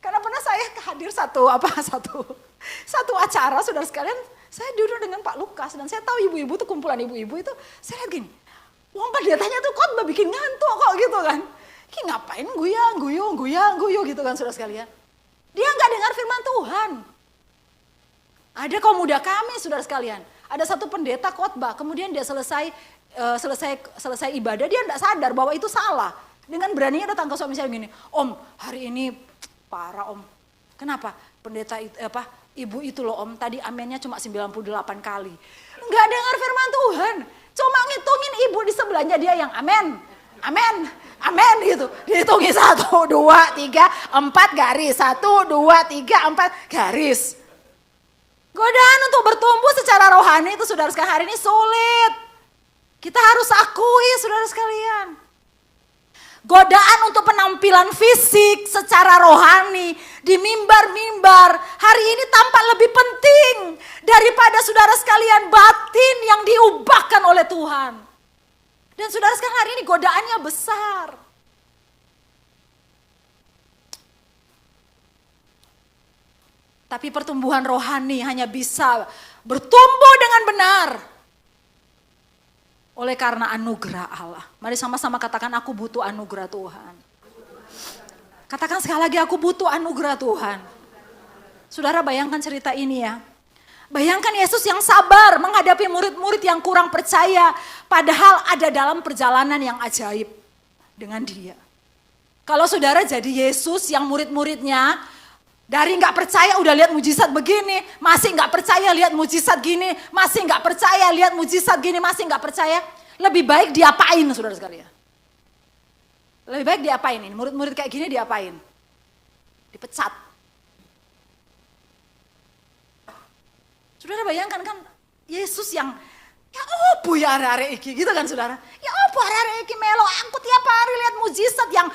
Speaker 1: Karena pernah saya hadir satu acara saudara sekalian, saya duduk dengan Pak Lukas dan saya tahu ibu-ibu tuh kumpulan ibu-ibu itu, saya lihat gini, wong pendetanya tuh khotbah bikin ngantuk kok gitu kan. Ngapain guyang gitu kan saudara sekalian. Dia nggak dengar firman Tuhan. Ada kaum muda kami saudara sekalian, ada satu pendeta khotbah, kemudian dia selesai ibadah dia nggak sadar bahwa itu salah. Dengan beraninya datang ke suami saya gini, Om hari ini parah Om. Kenapa? Pendeta ibu itu loh Om, tadi amennya cuma 98 kali. Enggak dengar firman Tuhan. Cuma ngitungin ibu di sebelahnya dia yang amen. Amen. Amen gitu. Dihitungin 1, 2, 3, 4 garis. 1, 2, 3, 4 garis. Godaan untuk bertumbuh secara rohani itu saudara sekalian hari ini sulit. Kita harus akui saudara sekalian. Godaan untuk penampilan fisik secara rohani di mimbar-mimbar hari ini tampak lebih penting daripada saudara sekalian batin yang diubahkan oleh Tuhan. Dan saudara sekalian hari ini godaannya besar. Tapi pertumbuhan rohani hanya bisa bertumbuh dengan benar oleh karena anugerah Allah. Mari sama-sama katakan aku butuh anugerah Tuhan. Katakan sekali lagi aku butuh anugerah Tuhan. Saudara bayangkan cerita ini ya. Bayangkan Yesus yang sabar menghadapi murid-murid yang kurang percaya. Padahal ada dalam perjalanan yang ajaib dengan dia. Kalau saudara jadi Yesus yang murid-muridnya dari nggak percaya udah lihat mujizat begini, masih nggak percaya lihat mujizat gini, masih nggak percaya lihat mujizat gini, masih nggak percaya. Lebih baik diapain saudara sekalian? Lebih baik diapain ini? Murid-murid kayak gini diapain? Dipecat. Saudara bayangkan kan Yesus yang ya opo ya are-are iki gitu kan saudara. Ya opo are-are iki melo aku tiap hari lihat mujizat yang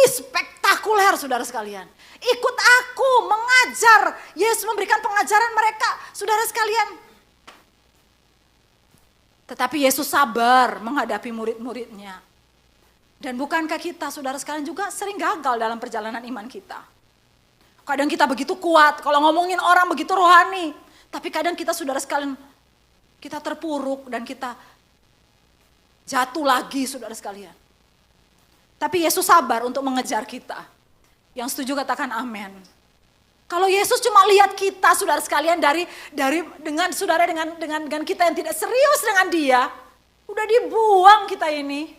Speaker 1: spektakuler saudara sekalian. Ikut aku mengajar. Yesus memberikan pengajaran mereka saudara sekalian. Tetapi Yesus sabar menghadapi murid-muridnya. Dan bukankah kita saudara sekalian juga sering gagal dalam perjalanan iman kita. Kadang kita begitu kuat kalau ngomongin orang begitu rohani. Tapi kadang kita saudara sekalian kita terpuruk dan kita jatuh lagi saudara sekalian. Tapi Yesus sabar untuk mengejar kita. Yang setuju katakan amin. Kalau Yesus cuma lihat kita, saudara sekalian, dengan kita yang tidak serius dengan Dia, udah dibuang kita ini.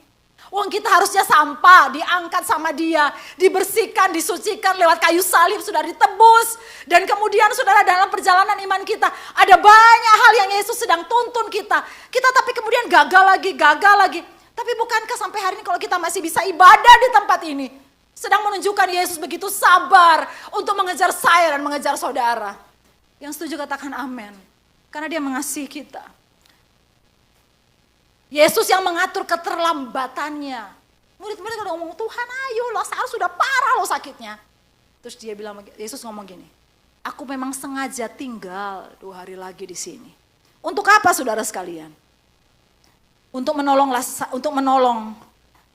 Speaker 1: Uang kita harusnya sampah, diangkat sama Dia, dibersihkan, disucikan lewat kayu salib, sudah ditebus. Dan kemudian saudara, dalam perjalanan iman kita, ada banyak hal yang Yesus sedang tuntun kita. Kita tapi kemudian gagal lagi. Tapi bukankah sampai hari ini kalau kita masih bisa ibadah di tempat ini, sedang menunjukkan Yesus begitu sabar untuk mengejar saya dan mengejar saudara. Yang setuju katakan amin. Karena Dia mengasihi kita. Yesus yang mengatur keterlambatannya. Murid-murid udah ngomong, Tuhan ayo loh, Lazarus sudah parah loh sakitnya. Terus Yesus ngomong gini, aku memang sengaja tinggal 2 hari lagi di sini. Untuk apa saudara sekalian? Untuk menolong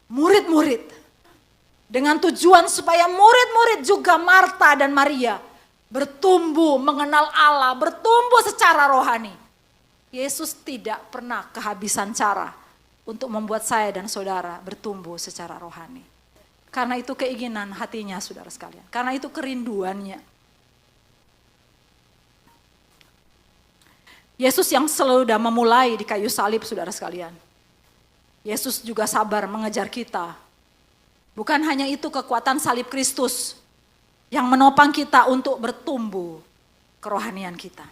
Speaker 1: murid-murid. Dengan tujuan supaya murid-murid juga Marta dan Maria bertumbuh mengenal Allah, bertumbuh secara rohani. Yesus tidak pernah kehabisan cara untuk membuat saya dan saudara bertumbuh secara rohani. Karena itu keinginan hatinya saudara sekalian. Karena itu kerinduannya. Yesus yang sudah memulai di kayu salib saudara sekalian. Yesus juga sabar mengejar kita. Bukan hanya itu kekuatan salib Kristus yang menopang kita untuk bertumbuh kerohanian kita.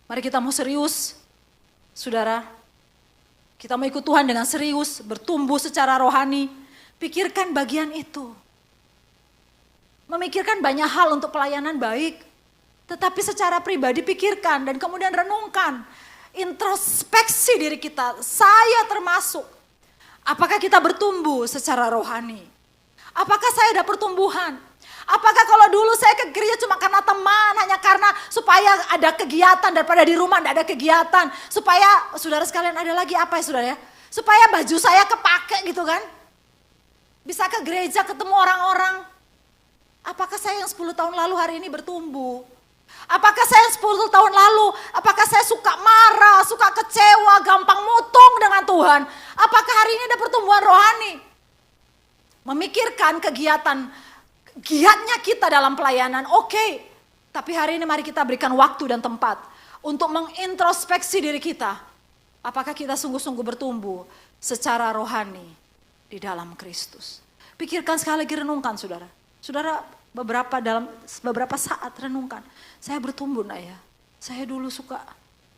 Speaker 1: Mari kita mau serius, saudara. Kita mau ikut Tuhan dengan serius, bertumbuh secara rohani. Pikirkan bagian itu. Memikirkan banyak hal untuk pelayanan baik. Tetapi secara pribadi pikirkan dan kemudian renungkan. Introspeksi diri kita, saya termasuk. Apakah kita bertumbuh secara rohani? Apakah saya ada pertumbuhan? Apakah kalau dulu saya ke gereja cuma karena teman, hanya karena supaya ada kegiatan daripada di rumah tidak ada kegiatan. Supaya saudara sekalian ada lagi apa ya saudara ya? Supaya baju saya kepake gitu kan. Bisa ke gereja ketemu orang-orang. Apakah saya yang 10 tahun lalu hari ini bertumbuh? Apakah saya yang 10 tahun lalu, apakah saya suka marah, suka kecewa, gampang mutung dengan Tuhan? Apakah hari ini ada pertumbuhan rohani? Memikirkan kegiatan giatnya kita dalam pelayanan, oke. Tapi hari ini mari kita berikan waktu dan tempat untuk mengintrospeksi diri kita. Apakah kita sungguh-sungguh bertumbuh secara rohani di dalam Kristus? Pikirkan sekali lagi, renungkan saudara. Saudara dalam beberapa saat renungkan. Saya bertumbuh enggak ya? Saya dulu suka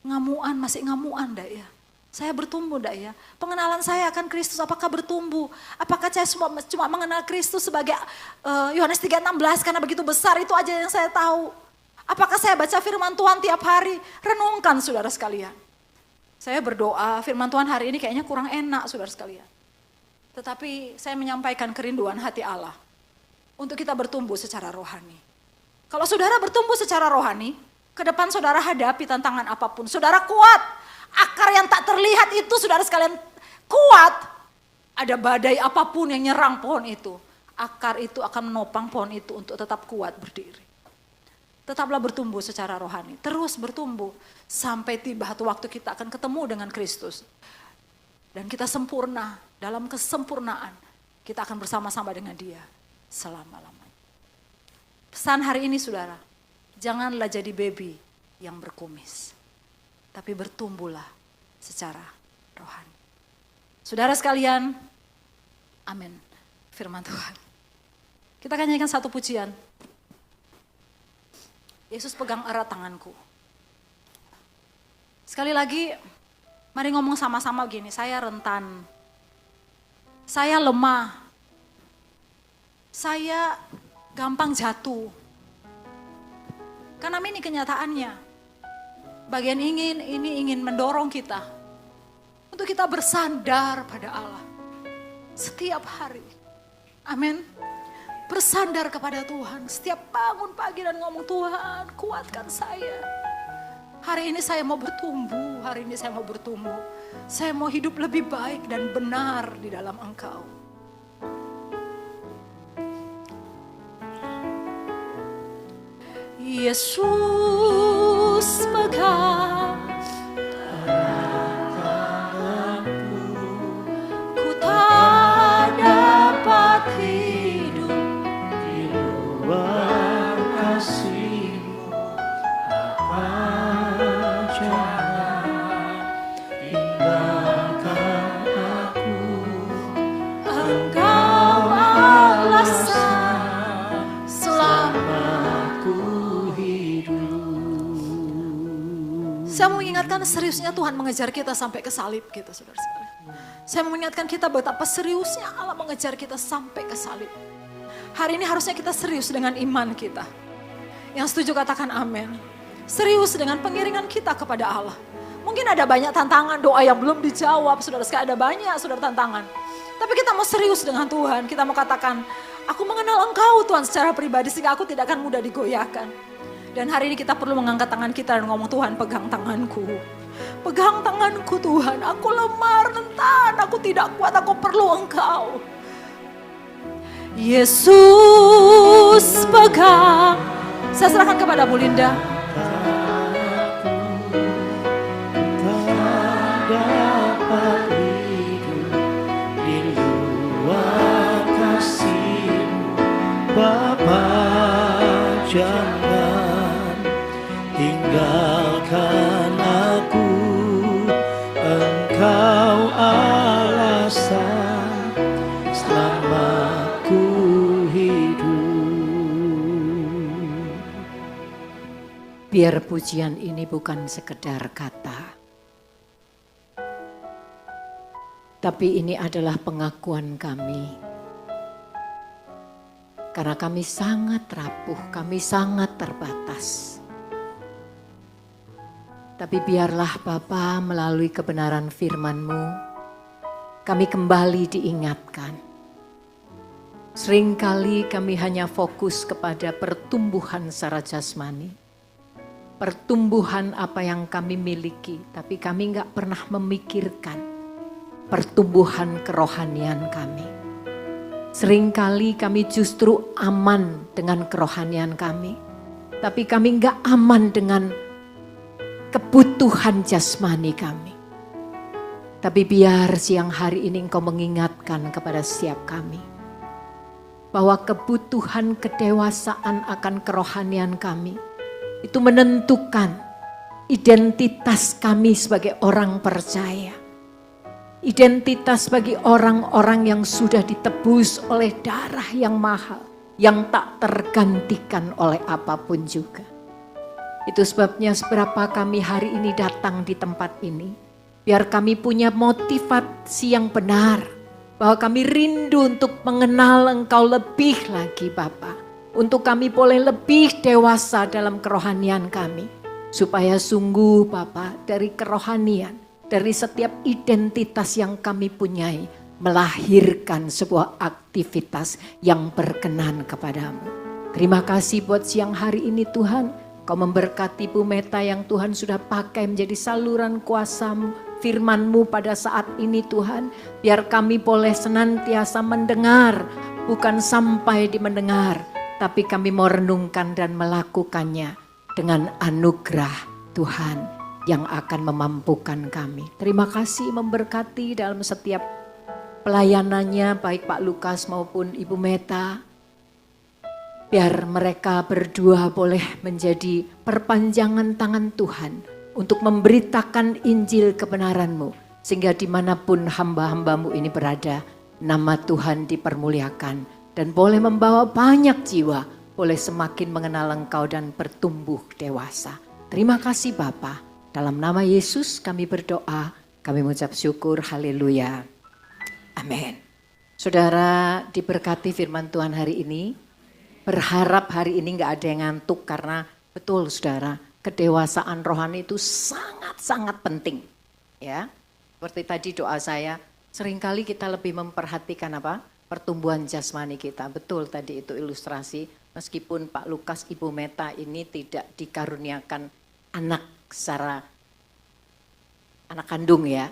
Speaker 1: ngamuan, masih ngamuan enggak ya? Saya bertumbuh enggak ya? Pengenalan saya akan Kristus apakah bertumbuh? Apakah saya cuma mengenal Kristus sebagai Yohanes 3:16 karena begitu besar itu aja yang saya tahu? Apakah saya baca firman Tuhan tiap hari? Renungkan saudara sekalian. Saya berdoa firman Tuhan hari ini kayaknya kurang enak saudara sekalian. Tetapi saya menyampaikan kerinduan hati Allah untuk kita bertumbuh secara rohani. Kalau saudara bertumbuh secara rohani, ke depan saudara hadapi tantangan apapun. Saudara kuat, akar yang tak terlihat itu saudara sekalian kuat. Ada badai apapun yang nyerang pohon itu, akar itu akan menopang pohon itu untuk tetap kuat berdiri. Tetaplah bertumbuh secara rohani, terus bertumbuh sampai tiba waktu kita akan ketemu dengan Kristus. Dan kita sempurna, dalam kesempurnaan kita akan bersama-sama dengan Dia selama-lamanya. Pesan hari ini saudara, janganlah jadi baby yang berkumis, tapi bertumbuhlah secara rohani. Saudara sekalian, amin. Firman Tuhan. Kita akan nyanyikan satu pujian. Yesus pegang erat tanganku. Sekali lagi, mari ngomong sama-sama gini, saya rentan, saya lemah, saya gampang jatuh. Karena ini kenyataannya. Bagian ini ingin mendorong kita untuk kita bersandar pada Allah setiap hari. Amin. Bersandar kepada Tuhan. Setiap bangun pagi dan ngomong, Tuhan kuatkan saya. Hari ini saya mau bertumbuh. Hari ini saya mau bertumbuh. Saya mau hidup lebih baik dan benar di dalam Engkau. Yesus pegang Saya mau mengingatkan seriusnya Tuhan mengejar kita sampai ke salib gitu saudara-saudara. Saya mau mengingatkan kita betapa seriusnya Allah mengejar kita sampai ke salib. Hari ini harusnya kita serius dengan iman kita. Yang setuju katakan amin. Serius dengan pengiringan kita kepada Allah. Mungkin ada banyak tantangan, doa yang belum dijawab, saudara sekali ada banyak saudara tantangan. Tapi kita mau serius dengan Tuhan, kita mau katakan, aku mengenal Engkau Tuhan secara pribadi sehingga aku tidak akan mudah digoyahkan. Dan hari ini kita perlu mengangkat tangan kita dan ngomong, Tuhan pegang tanganku. Pegang tanganku Tuhan, aku lemah, rentan, aku tidak kuat, aku perlu Engkau. Yesus pegang. Saya serahkan kepada Bu Linda.
Speaker 2: Bapa, jangan tinggalkan aku, Engkau alasan selama ku hidup.
Speaker 3: Biar pujian ini bukan sekedar kata, tapi ini adalah pengakuan kami. Karena kami sangat rapuh, kami sangat terbatas. Tapi biarlah Bapa melalui kebenaran firman-Mu, kami kembali diingatkan. Seringkali kami hanya fokus kepada pertumbuhan secara jasmani. Pertumbuhan apa yang kami miliki, tapi kami enggak pernah memikirkan pertumbuhan kerohanian kami. Seringkali kami justru aman dengan kerohanian kami. Tapi kami enggak aman dengan kebutuhan jasmani kami. Tapi biar siang hari ini Engkau mengingatkan kepada setiap kami. Bahwa kebutuhan kedewasaan akan kerohanian kami. Itu menentukan identitas kami sebagai orang percaya. Identitas bagi orang-orang yang sudah ditebus oleh darah yang mahal, yang tak tergantikan oleh apapun juga. Itu sebabnya seberapa kami hari ini datang di tempat ini, biar kami punya motivasi yang benar, bahwa kami rindu untuk mengenal Engkau lebih lagi Bapa, untuk kami boleh lebih dewasa dalam kerohanian kami, supaya sungguh Bapa dari kerohanian, dari setiap identitas yang kami punyai, melahirkan sebuah aktivitas yang berkenan kepadamu. Terima kasih buat siang hari ini Tuhan. Kau memberkati Bu Meta yang Tuhan sudah pakai menjadi saluran kuasa-Mu, firman-Mu pada saat ini Tuhan. Biar kami boleh senantiasa mendengar, bukan sampai di mendengar, tapi kami mau renungkan dan melakukannya dengan anugerah Tuhan yang akan memampukan kami. Terima kasih memberkati dalam setiap pelayanannya, baik Pak Lukas maupun Ibu Meta. Biar mereka berdua boleh menjadi perpanjangan tangan Tuhan untuk memberitakan Injil kebenaran-Mu. Sehingga dimanapun hamba-hamba-Mu ini berada, nama Tuhan dipermuliakan. Dan boleh membawa banyak jiwa, boleh semakin mengenal Engkau dan bertumbuh dewasa. Terima kasih Bapa. Dalam nama Yesus kami berdoa, kami mengucap syukur, haleluya. Amin. Saudara diberkati firman Tuhan hari ini. Berharap hari ini gak ada yang ngantuk karena betul saudara, kedewasaan rohani itu sangat-sangat penting. Ya, seperti tadi doa saya, seringkali kita lebih memperhatikan apa? Pertumbuhan jasmani kita. Betul tadi itu ilustrasi, meskipun Pak Lukas, Ibu Meta ini tidak dikaruniakan anak secara anak kandung ya,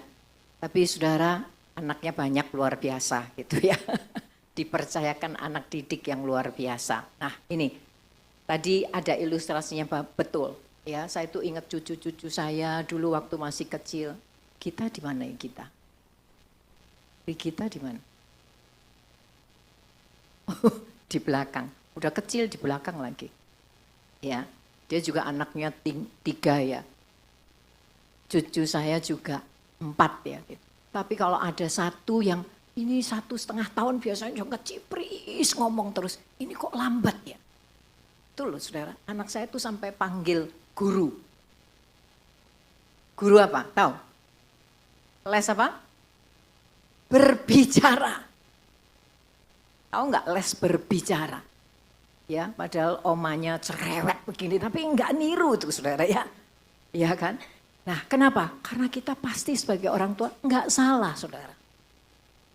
Speaker 3: tapi saudara anaknya banyak luar biasa gitu ya. Dipercayakan anak didik yang luar biasa. Nah ini tadi ada ilustrasinya betul ya. Saya itu ingat cucu-cucu saya dulu waktu masih kecil. Kita di mana ya kita? Kita di mana? Di belakang. Udah kecil di belakang lagi. Ya, dia juga anaknya 3 ya. Cucu saya juga 4 ya. Tapi kalau ada satu yang ini 1,5 tahun biasanya juga cipris ngomong terus. Ini kok lambat ya? Itu loh saudara, anak saya tuh sampai panggil guru. Guru apa? Tahu? Les apa? Berbicara. Tahu nggak les berbicara? Ya, padahal omanya cerewet begini, tapi nggak niru tuh saudara ya. Iya kan? Nah, kenapa? Karena kita pasti sebagai orang tua nggak salah saudara.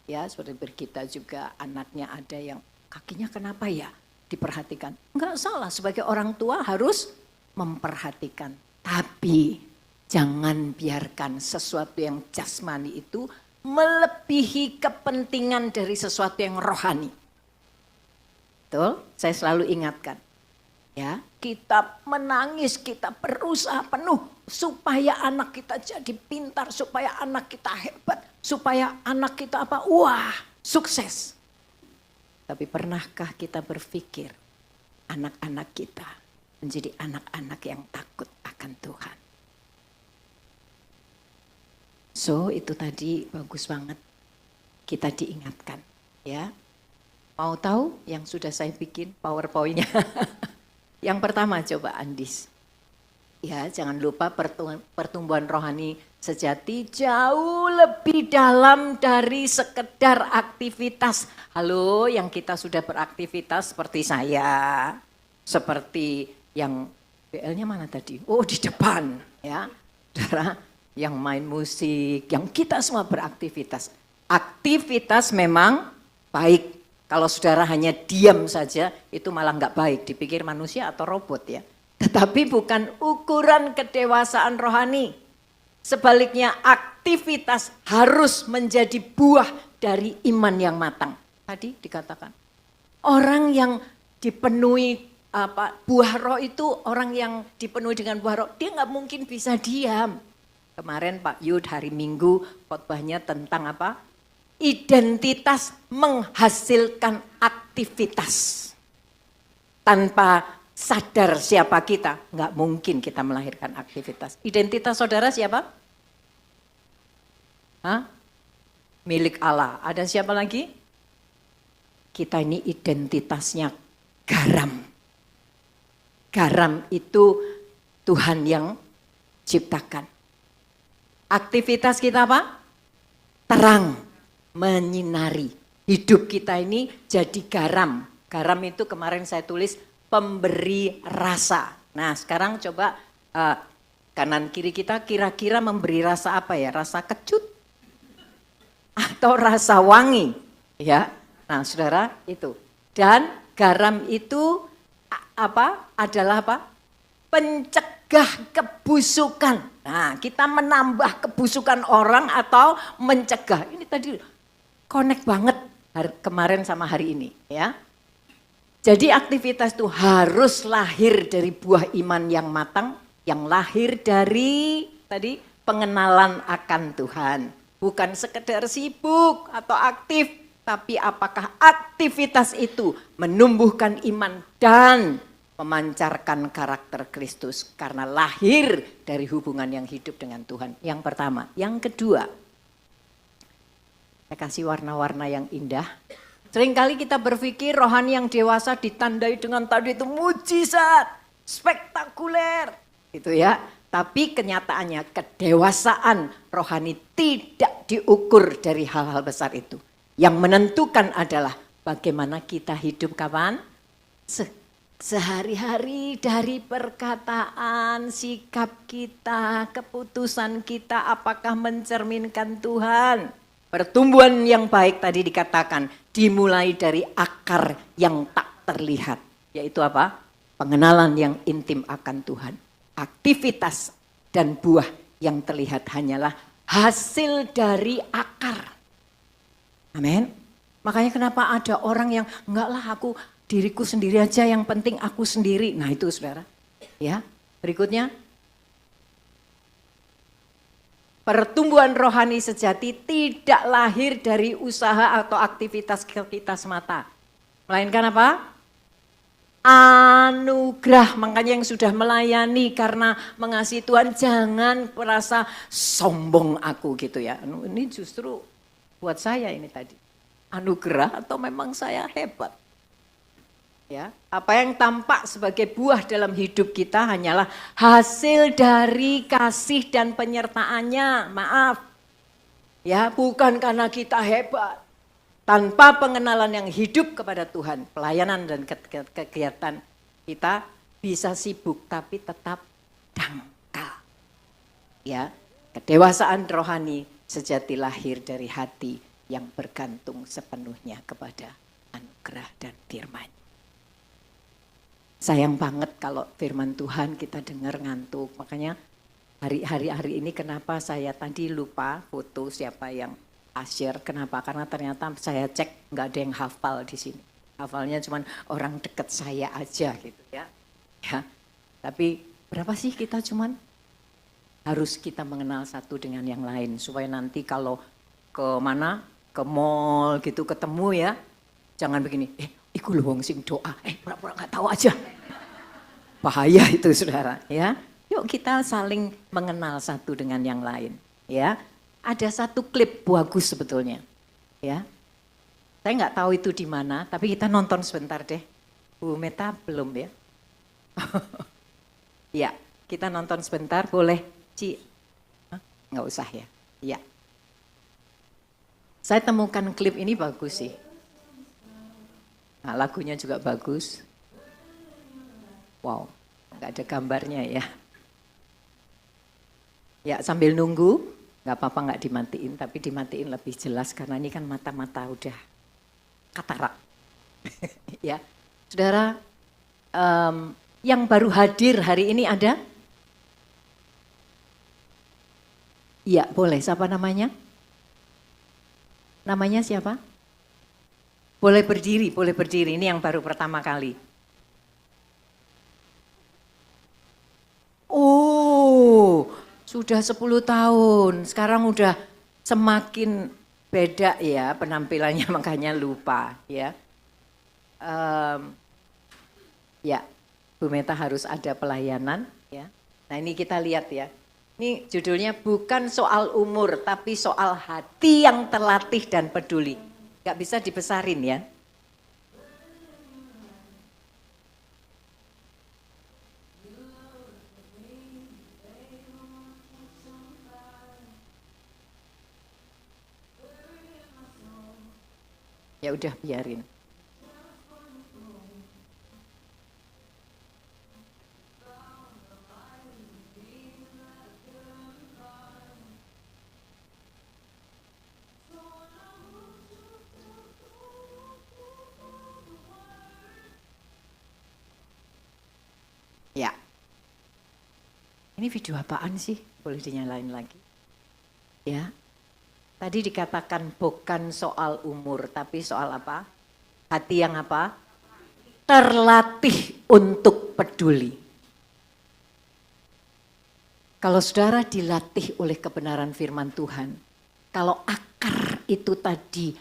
Speaker 3: Ya, seperti Bergita juga anaknya ada yang kakinya kenapa ya? Diperhatikan. Nggak salah, sebagai orang tua harus memperhatikan. Tapi jangan biarkan sesuatu yang jasmani itu melebihi kepentingan dari sesuatu yang rohani. Betul? Saya selalu ingatkan. Ya, kita menangis, kita berusaha penuh supaya anak kita jadi pintar, supaya anak kita hebat, supaya anak kita apa? Wah, sukses. Tapi pernahkah kita berpikir anak-anak kita menjadi anak-anak yang takut akan Tuhan? So, itu tadi bagus banget kita diingatkan, ya. Mau tahu yang sudah saya bikin PowerPoint-nya? Yang pertama coba Andis. Ya, jangan lupa pertumbuhan rohani sejati jauh lebih dalam dari sekedar aktivitas. Halo, yang kita sudah beraktivitas seperti saya. Seperti yang BL-nya mana tadi? Oh, di depan, ya. Saudara, yang main musik, yang kita semua beraktivitas. Aktivitas memang baik. Kalau saudara hanya diam saja, itu malah nggak baik. Dipikir manusia atau robot ya. Tetapi bukan ukuran kedewasaan rohani. Sebaliknya aktivitas harus menjadi buah dari iman yang matang. Tadi dikatakan. Orang yang dipenuhi buah roh itu, orang yang dipenuhi dengan buah roh, dia nggak mungkin bisa diam. Kemarin Pak Yud hari Minggu khotbahnya tentang apa? Identitas menghasilkan aktivitas. Tanpa sadar siapa kita, nggak mungkin kita melahirkan aktivitas. Identitas saudara siapa? Hah? Milik Allah. Ada siapa lagi? Kita ini identitasnya garam. Garam itu Tuhan yang ciptakan. Aktivitas kita apa? Terang, menyinari. Hidup kita ini jadi garam. Garam itu kemarin saya tulis pemberi rasa. Nah sekarang coba kanan kiri kita kira-kira memberi rasa apa ya? Rasa kecut? Atau rasa wangi? Ya. Nah saudara itu. Dan garam itu apa? Adalah apa? Pencegah kebusukan. Nah, kita menambah kebusukan orang atau mencegah. Ini tadi connect banget kemarin sama hari ini, ya. Jadi aktivitas itu harus lahir dari buah iman yang matang, yang lahir dari tadi pengenalan akan Tuhan. Bukan sekedar sibuk atau aktif, tapi apakah aktivitas itu menumbuhkan iman dan memancarkan karakter Kristus karena lahir dari hubungan yang hidup dengan Tuhan. Yang pertama. Yang kedua, saya kasih warna-warna yang indah. Seringkali kita berpikir rohani yang dewasa ditandai dengan tadi itu mujizat, spektakuler, gitu ya. Tapi kenyataannya kedewasaan rohani tidak diukur dari hal-hal besar itu. Yang menentukan adalah bagaimana kita hidup kapan? Sehari-hari dari perkataan, sikap kita, keputusan kita apakah mencerminkan Tuhan. Pertumbuhan yang baik tadi dikatakan dimulai dari akar yang tak terlihat. Yaitu apa? Pengenalan yang intim akan Tuhan. Aktivitas dan buah yang terlihat hanyalah hasil dari akar. Amin. Makanya kenapa ada orang yang enggak lah aku diriku sendiri aja, yang penting aku sendiri. Nah itu saudara. Ya, berikutnya. Pertumbuhan rohani sejati tidak lahir dari usaha atau aktivitas kita semata. Melainkan apa? Anugerah. Makanya yang sudah melayani karena mengasihi Tuhan jangan merasa sombong aku gitu ya. Ini justru buat saya ini tadi. Anugerah atau memang saya hebat? Ya, apa yang tampak sebagai buah dalam hidup kita hanyalah hasil dari kasih dan penyertaannya. Maaf. Ya, bukan karena kita hebat. Tanpa pengenalan yang hidup kepada Tuhan, pelayanan dan kegiatan kita bisa sibuk tapi tetap dangkal. Ya, kedewasaan rohani sejati lahir dari hati yang bergantung sepenuhnya kepada anugerah dan firman. Sayang banget kalau firman Tuhan kita dengar ngantuk. Makanya hari ini kenapa saya tadi lupa foto siapa yang share. Kenapa? Karena ternyata saya cek nggak ada yang hafal di sini. Hafalnya cuma orang dekat saya aja gitu ya. Ya. Tapi berapa sih kita cuman? Harus kita mengenal satu dengan yang lain. Supaya nanti kalau ke mana? Ke mall gitu ketemu ya. Jangan begini, iku lho wong sing doa, pura-pura nggak tahu aja. Bahaya itu saudara ya. Yuk kita saling mengenal satu dengan yang lain ya. Ada satu klip bagus sebetulnya ya. Saya nggak tahu itu di mana, tapi kita nonton sebentar deh. Bu Meta belum ya? Ya, kita nonton sebentar boleh Ci? Nggak usah ya? Ya. Saya temukan klip ini bagus sih. Nah, lagunya juga bagus. Wow, nggak ada gambarnya ya. Ya sambil nunggu, nggak apa-apa nggak dimatiin, tapi dimatiin lebih jelas karena ini kan mata-mata udah katarak. Ya, saudara, yang baru hadir hari ini ada? Iya boleh, siapa namanya? Namanya siapa? Boleh berdiri, ini yang baru pertama kali. Oh, sudah 10 tahun, sekarang udah semakin beda ya penampilannya makanya lupa ya. Ya, Bu Meta harus ada pelayanan ya. Nah ini kita lihat ya, ini judulnya bukan soal umur tapi soal hati yang terlatih dan peduli. Gak bisa dibesarin ya. Ya udah biarin. Ya. Ini video apaan sih? Boleh dinyalain lagi. Ya. Tadi dikatakan bukan soal umur, tapi soal apa? Hati yang apa? Terlatih untuk peduli. Kalau saudara dilatih oleh kebenaran firman Tuhan, kalau akar itu tadi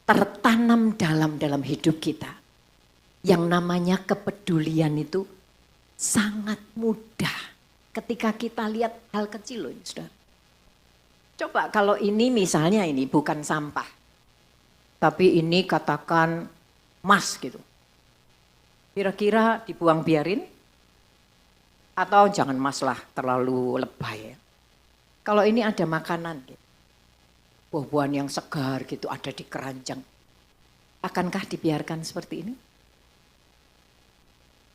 Speaker 3: tertanam dalam hidup kita, yang namanya kepedulian itu sangat mudah ketika kita lihat hal kecil loh, saudara. Coba kalau ini misalnya ini bukan sampah, tapi ini katakan emas gitu. Kira-kira dibuang biarin? Atau jangan emas lah, terlalu lebay ya. Kalau ini ada makanan gitu, buah-buahan yang segar gitu ada di keranjang. Akankah dibiarkan seperti ini?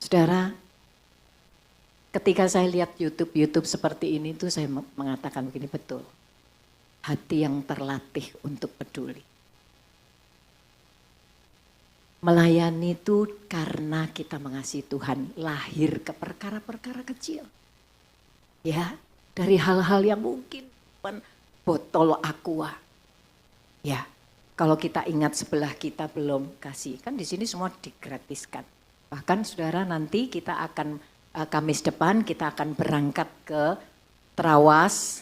Speaker 3: Saudara, ketika saya lihat YouTube seperti ini tuh saya mengatakan begini, betul. Hati yang terlatih untuk peduli. Melayani itu karena kita mengasihi Tuhan, lahir ke perkara-perkara kecil. Ya, dari hal-hal yang mungkin botol aqua. Ya, kalau kita ingat sebelah kita belum kasih, kan di sini semua digratiskan. Bahkan saudara nanti kita akan Kamis depan kita akan berangkat ke Trawas.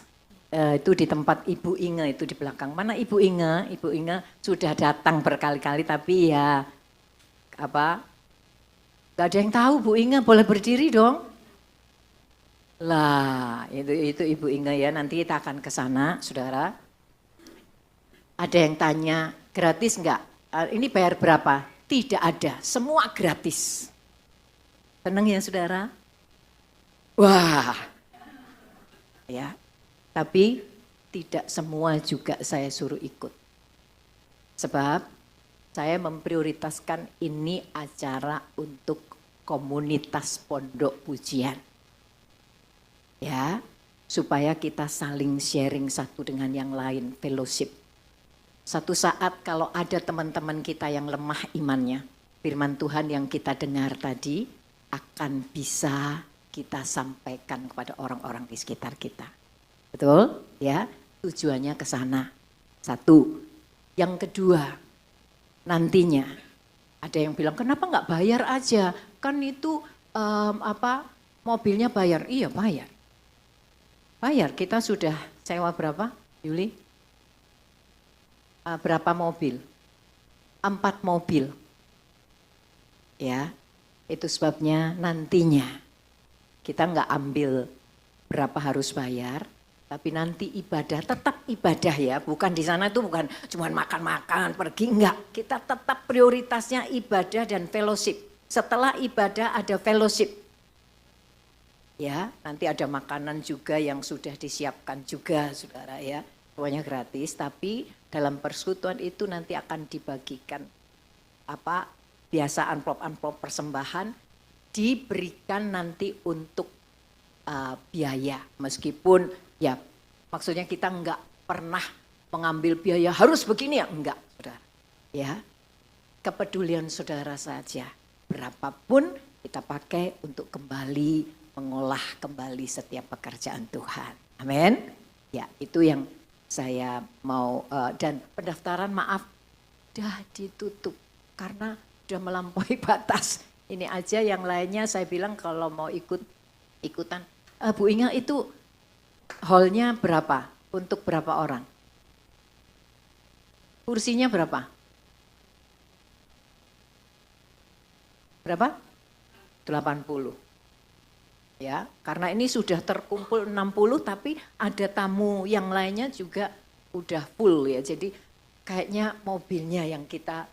Speaker 3: Itu di tempat Ibu Inge itu di belakang. Mana Ibu Inge? Ibu Inge sudah datang berkali-kali tapi ya gak ada yang tahu Bu Inge, boleh berdiri dong. Lah itu Ibu Inge ya, nanti kita akan ke sana saudara. Ada yang tanya gratis enggak? Ini bayar berapa? tidak ada, semua gratis. Senang ya saudara? Wah, ya. Tapi tidak semua juga saya suruh ikut. Sebab saya memprioritaskan ini acara untuk komunitas pondok pujian. Ya, supaya kita saling sharing satu dengan yang lain, fellowship. Satu saat kalau ada teman-teman kita yang lemah imannya, firman Tuhan yang kita dengar tadi akan bisa kita sampaikan kepada orang-orang di sekitar kita. Betul? Ya, tujuannya ke sana. Satu. Yang kedua, nantinya ada yang bilang kenapa nggak bayar aja? Kan itu mobilnya bayar. Iya bayar. Bayar, kita sudah sewa berapa, Yuli? Berapa mobil? 4 mobil. Ya, itu sebabnya nantinya kita nggak ambil berapa harus bayar, tapi nanti ibadah tetap ibadah ya, bukan di sana itu bukan cuma makan-makan pergi, enggak. Kita tetap prioritasnya ibadah dan fellowship. Setelah ibadah ada fellowship. Ya, nanti ada makanan juga yang sudah disiapkan juga, saudara ya. Semuanya gratis, tapi dalam persekutuan itu nanti akan dibagikan biasa amplop-amplop persembahan diberikan nanti untuk biaya, meskipun ya maksudnya kita enggak pernah mengambil biaya harus begini ya, enggak saudara ya, kepedulian saudara saja, berapapun kita pakai untuk kembali mengolah kembali setiap pekerjaan Tuhan, amin ya. Itu yang saya mau, dan pendaftaran maaf dah ditutup karena sudah melampaui batas. Ini aja, yang lainnya saya bilang kalau mau ikutan. Bu Inga, itu hallnya berapa? Untuk berapa orang? Kursinya berapa? Berapa? 80. Ya, karena ini sudah terkumpul 60 tapi ada tamu yang lainnya juga udah full ya. Jadi kayaknya mobilnya yang kita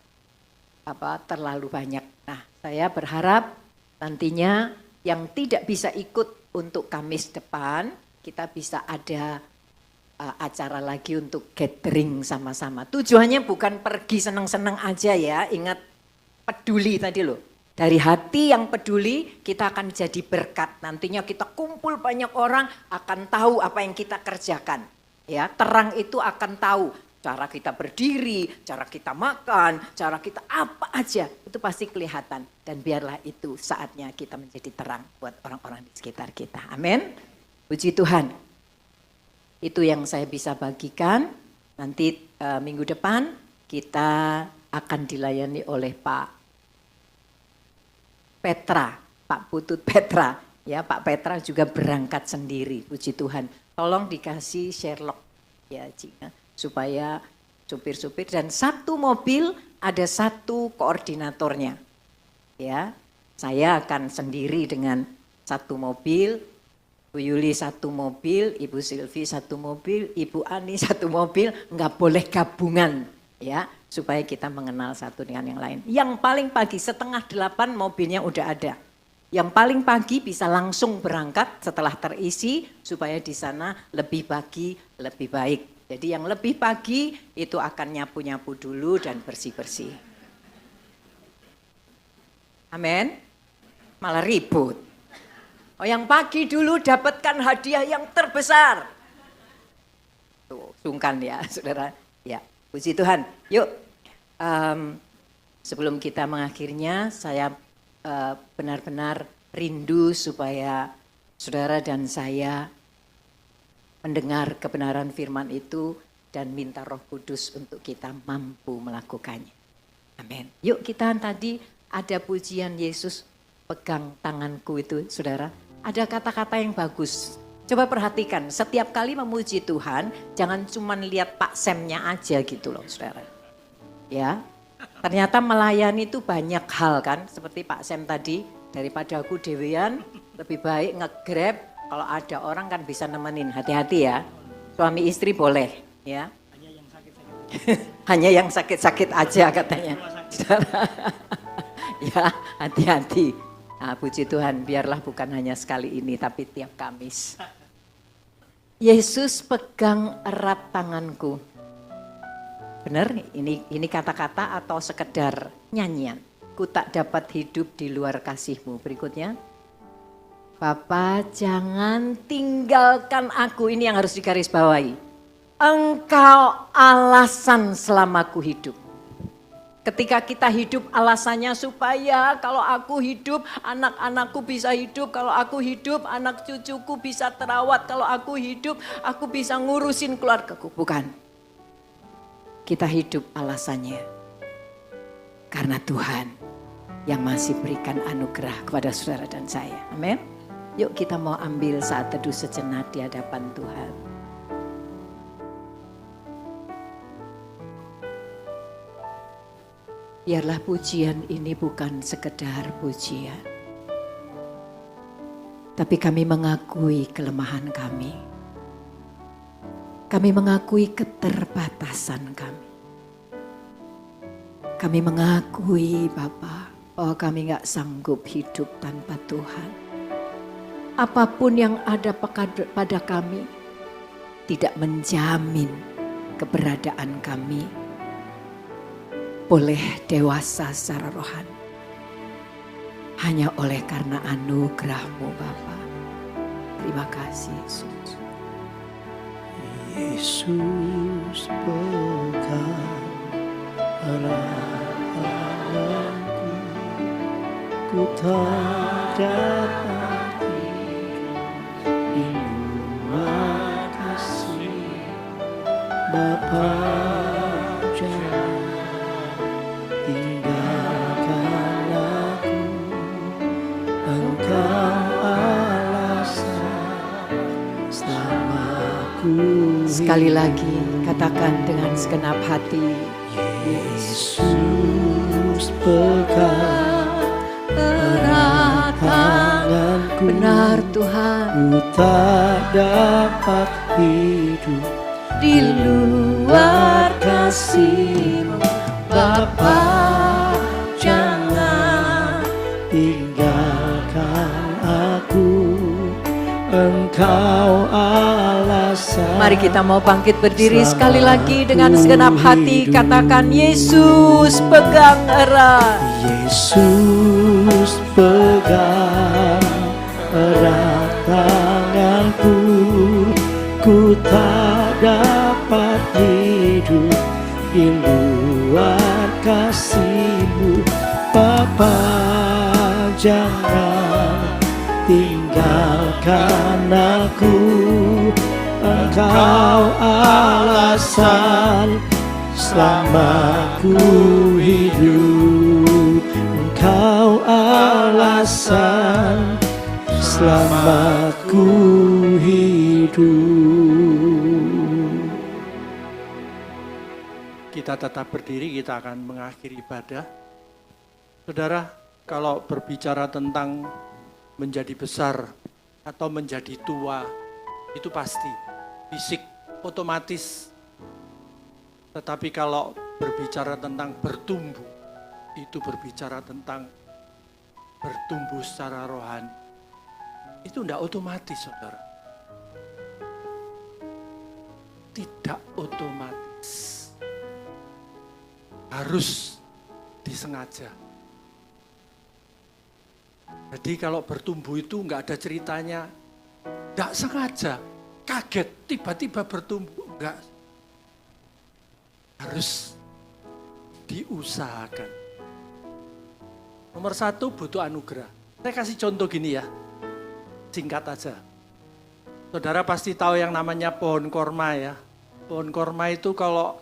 Speaker 3: terlalu banyak. Nah, saya berharap nantinya yang tidak bisa ikut untuk Kamis depan, kita bisa ada acara lagi untuk gathering sama-sama. Tujuannya bukan pergi senang-senang aja ya, ingat peduli tadi loh. Dari hati yang peduli kita akan jadi berkat. Nantinya kita kumpul banyak orang akan tahu apa yang kita kerjakan. Ya, terang itu akan tahu cara kita berdiri, cara kita makan, cara kita apa aja. Itu pasti kelihatan. Dan biarlah itu saatnya kita menjadi terang buat orang-orang di sekitar kita. Amin. Puji Tuhan. Itu yang saya bisa bagikan. Nanti minggu depan kita akan dilayani oleh Pak Petra, Pak Putut Petra, ya Pak Petra juga berangkat sendiri, puji Tuhan. Tolong dikasih Sherlock ya Cina, supaya supir-supir dan satu mobil ada satu koordinatornya. Ya, saya akan sendiri dengan satu mobil, Bu Yuli satu mobil, Ibu Silvi satu mobil, Ibu Ani satu mobil, nggak boleh gabungan ya. Supaya kita mengenal satu dengan yang lain. Yang paling pagi 7:30 mobilnya udah ada. Yang paling pagi bisa langsung berangkat setelah terisi supaya di sana lebih pagi lebih baik. Jadi yang lebih pagi itu akan nyapu-nyapu dulu dan bersih-bersih. Amin. Malah ribut. Oh, yang pagi dulu dapatkan hadiah yang terbesar. Tuh, sungkan ya saudara. Ya. Puji Tuhan. Yuk, sebelum kita mengakhirinya, saya benar-benar rindu supaya saudara dan saya mendengar kebenaran firman itu dan minta Roh Kudus untuk kita mampu melakukannya. Amin. Yuk, kita tadi ada pujian Yesus pegang tanganku itu, saudara. Ada kata-kata yang bagus. Coba perhatikan, setiap kali memuji Tuhan, jangan cuma lihat Pak Semnya aja gitu loh saudara. Ya, ternyata melayani itu banyak hal kan, seperti Pak Sem tadi, daripada aku dewean, lebih baik nge-grab, kalau ada orang kan bisa nemenin, hati-hati ya. Suami istri boleh ya. Hanya yang sakit-sakit aja katanya. Saudara, ya hati-hati. Nah, puji Tuhan, biarlah bukan hanya sekali ini, tapi tiap Kamis. Yesus pegang erat tanganku. Benar, ini kata-kata atau sekedar nyanyian. Ku tak dapat hidup di luar kasih-Mu. Berikutnya. Bapa, jangan tinggalkan aku. Ini yang harus digarisbawahi. Engkau alasan selama aku hidup. Ketika kita hidup alasannya supaya kalau aku hidup anak-anakku bisa hidup, kalau aku hidup anak cucuku bisa terawat, kalau aku hidup aku bisa ngurusin keluargaku. Bukan. Kita hidup alasannya karena Tuhan yang masih berikan anugerah kepada saudara dan saya. Amin. Yuk kita mau ambil saat teduh sejenak di hadapan Tuhan. Biarlah pujian ini bukan sekedar pujian. Tapi kami mengakui kelemahan kami. Kami mengakui keterbatasan kami. Kami mengakui Bapa bahwa kami gak sanggup hidup tanpa Tuhan. Apapun yang ada pada kami tidak menjamin keberadaan kami boleh dewasa secara rohani. Hanya oleh karena anugerah-Mu Bapa. Terima kasih Yesus.
Speaker 2: Yesus pegang erat tanganku, ku tak dapat hidup di luar kasih Bapa.
Speaker 3: Sekali lagi katakan dengan segenap hati.
Speaker 2: Yesus pegang erat tanganku.
Speaker 3: Benar Tuhan.
Speaker 2: Ku tak dapat hidup
Speaker 3: di luar kasih-Mu. Bapa, jangan
Speaker 2: tinggalkan aku. Engkau alasan.
Speaker 3: Mari kita mau bangkit berdiri sekali lagi dengan segenap hati. Katakan Yesus pegang erat.
Speaker 2: Yesus pegang erat tanganku. Ku tak dapat hidup di luar kasih-Mu. Bapa, jangan tinggalkan aku. Engkau alasan selama ku hidup. Engkau alasan selama ku hidup.
Speaker 4: Kita tetap berdiri, kita akan mengakhiri ibadah. Saudara, kalau berbicara tentang menjadi besar atau menjadi tua, itu pasti fisik otomatis. Tetapi kalau berbicara tentang bertumbuh, itu berbicara tentang bertumbuh secara rohani. Itu tidak otomatis, saudara. Tidak otomatis. Harus disengaja. Jadi kalau bertumbuh itu enggak ada ceritanya, enggak sengaja, kaget, tiba-tiba bertumbuh, enggak. Harus diusahakan. Nomor 1 butuh anugerah. Saya kasih contoh gini ya, singkat aja. Saudara pasti tahu yang namanya pohon korma ya. Pohon korma itu kalau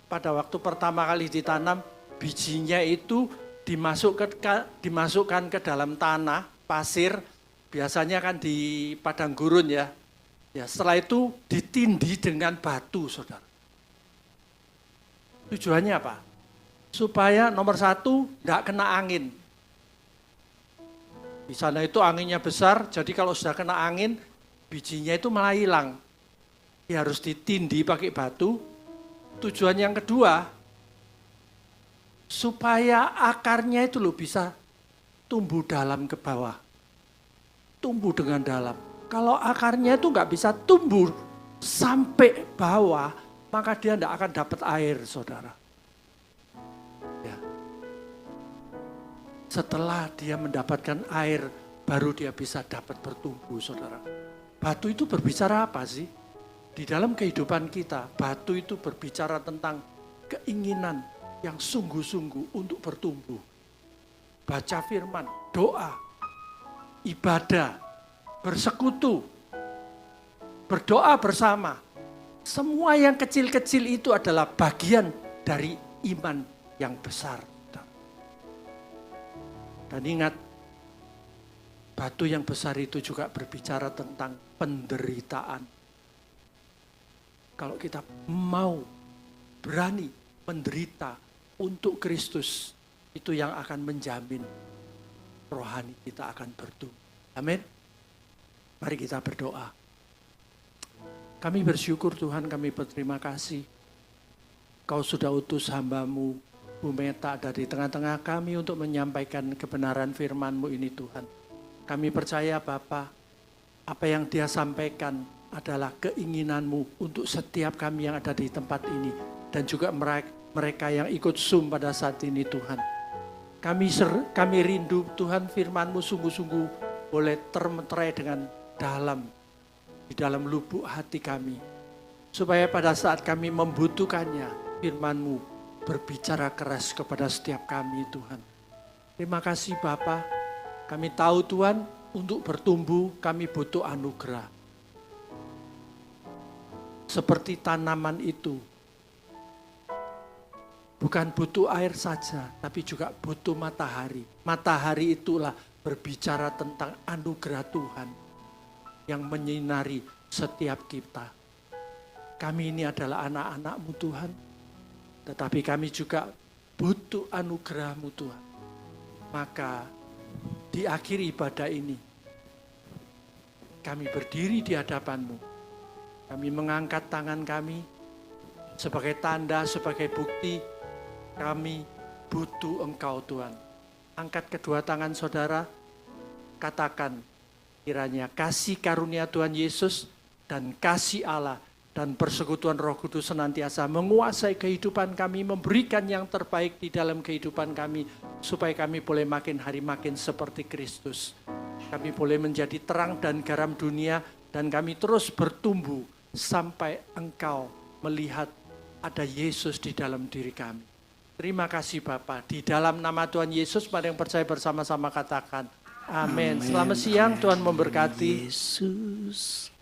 Speaker 4: pada waktu pertama kali ditanam, bijinya itu dimasukkan ke dalam tanah, pasir, biasanya kan di padang gurun ya. Ya, setelah itu ditindih dengan batu, saudara. Tujuannya apa? Supaya nomor 1, tidak kena angin. Di sana itu anginnya besar, jadi kalau sudah kena angin, bijinya itu malah hilang. Ya, harus ditindih pakai batu. Tujuan yang kedua, supaya akarnya itu loh bisa tumbuh dalam ke bawah. Tumbuh dengan dalam. Kalau akarnya itu nggak bisa tumbuh sampai bawah, maka dia tidak akan dapat air, saudara. Ya. Setelah dia mendapatkan air, baru dia bisa dapat bertumbuh, saudara. Batu itu berbicara apa sih? Di dalam kehidupan kita, batu itu berbicara tentang keinginan yang sungguh-sungguh untuk bertumbuh. Baca firman, doa, ibadah, bersekutu, berdoa bersama. Semua yang kecil-kecil itu adalah bagian dari iman yang besar. Dan ingat, batu yang besar itu juga berbicara tentang penderitaan. Kalau kita mau berani menderita untuk Kristus, itu yang akan menjamin rohani kita akan bertumbuh. Amin. Mari kita berdoa. Kami bersyukur Tuhan, kami berterima kasih. Kau sudah utus hamba-Mu, Bu Meta, ada di tengah-tengah kami untuk menyampaikan kebenaran firman-Mu ini Tuhan. Kami percaya Bapa, apa yang dia sampaikan adalah keinginan-Mu untuk setiap kami yang ada di tempat ini. Dan juga mereka yang ikut Zoom pada saat ini Tuhan. Kami rindu Tuhan firman-Mu sungguh-sungguh boleh termeterai dengan dalam, di dalam lubuk hati kami. Supaya pada saat kami membutuhkannya, firman-Mu berbicara keras kepada setiap kami Tuhan. Terima kasih Bapa. Kami tahu Tuhan, untuk bertumbuh kami butuh anugerah. Seperti tanaman itu, bukan butuh air saja, tapi juga butuh matahari. Matahari itulah berbicara tentang anugerah Tuhan yang menyinari setiap kita. Kami ini adalah anak-anak-Mu Tuhan, tetapi kami juga butuh anugerah-Mu Tuhan. Maka di akhir ibadah ini, kami berdiri di hadapan-Mu. Kami mengangkat tangan kami sebagai tanda, sebagai bukti kami butuh Engkau Tuhan. Angkat kedua tangan saudara, katakan kiranya kasih karunia Tuhan Yesus dan kasih Allah dan persekutuan Roh Kudus senantiasa menguasai kehidupan kami, memberikan yang terbaik di dalam kehidupan kami, supaya kami boleh makin hari makin seperti Kristus. Kami boleh menjadi terang dan garam dunia, dan kami terus bertumbuh sampai Engkau melihat ada Yesus di dalam diri kami. Terima kasih Bapa. Di dalam nama Tuhan Yesus, pada yang percaya bersama-sama katakan amin. Selamat siang, Tuhan memberkati.
Speaker 2: Yesus.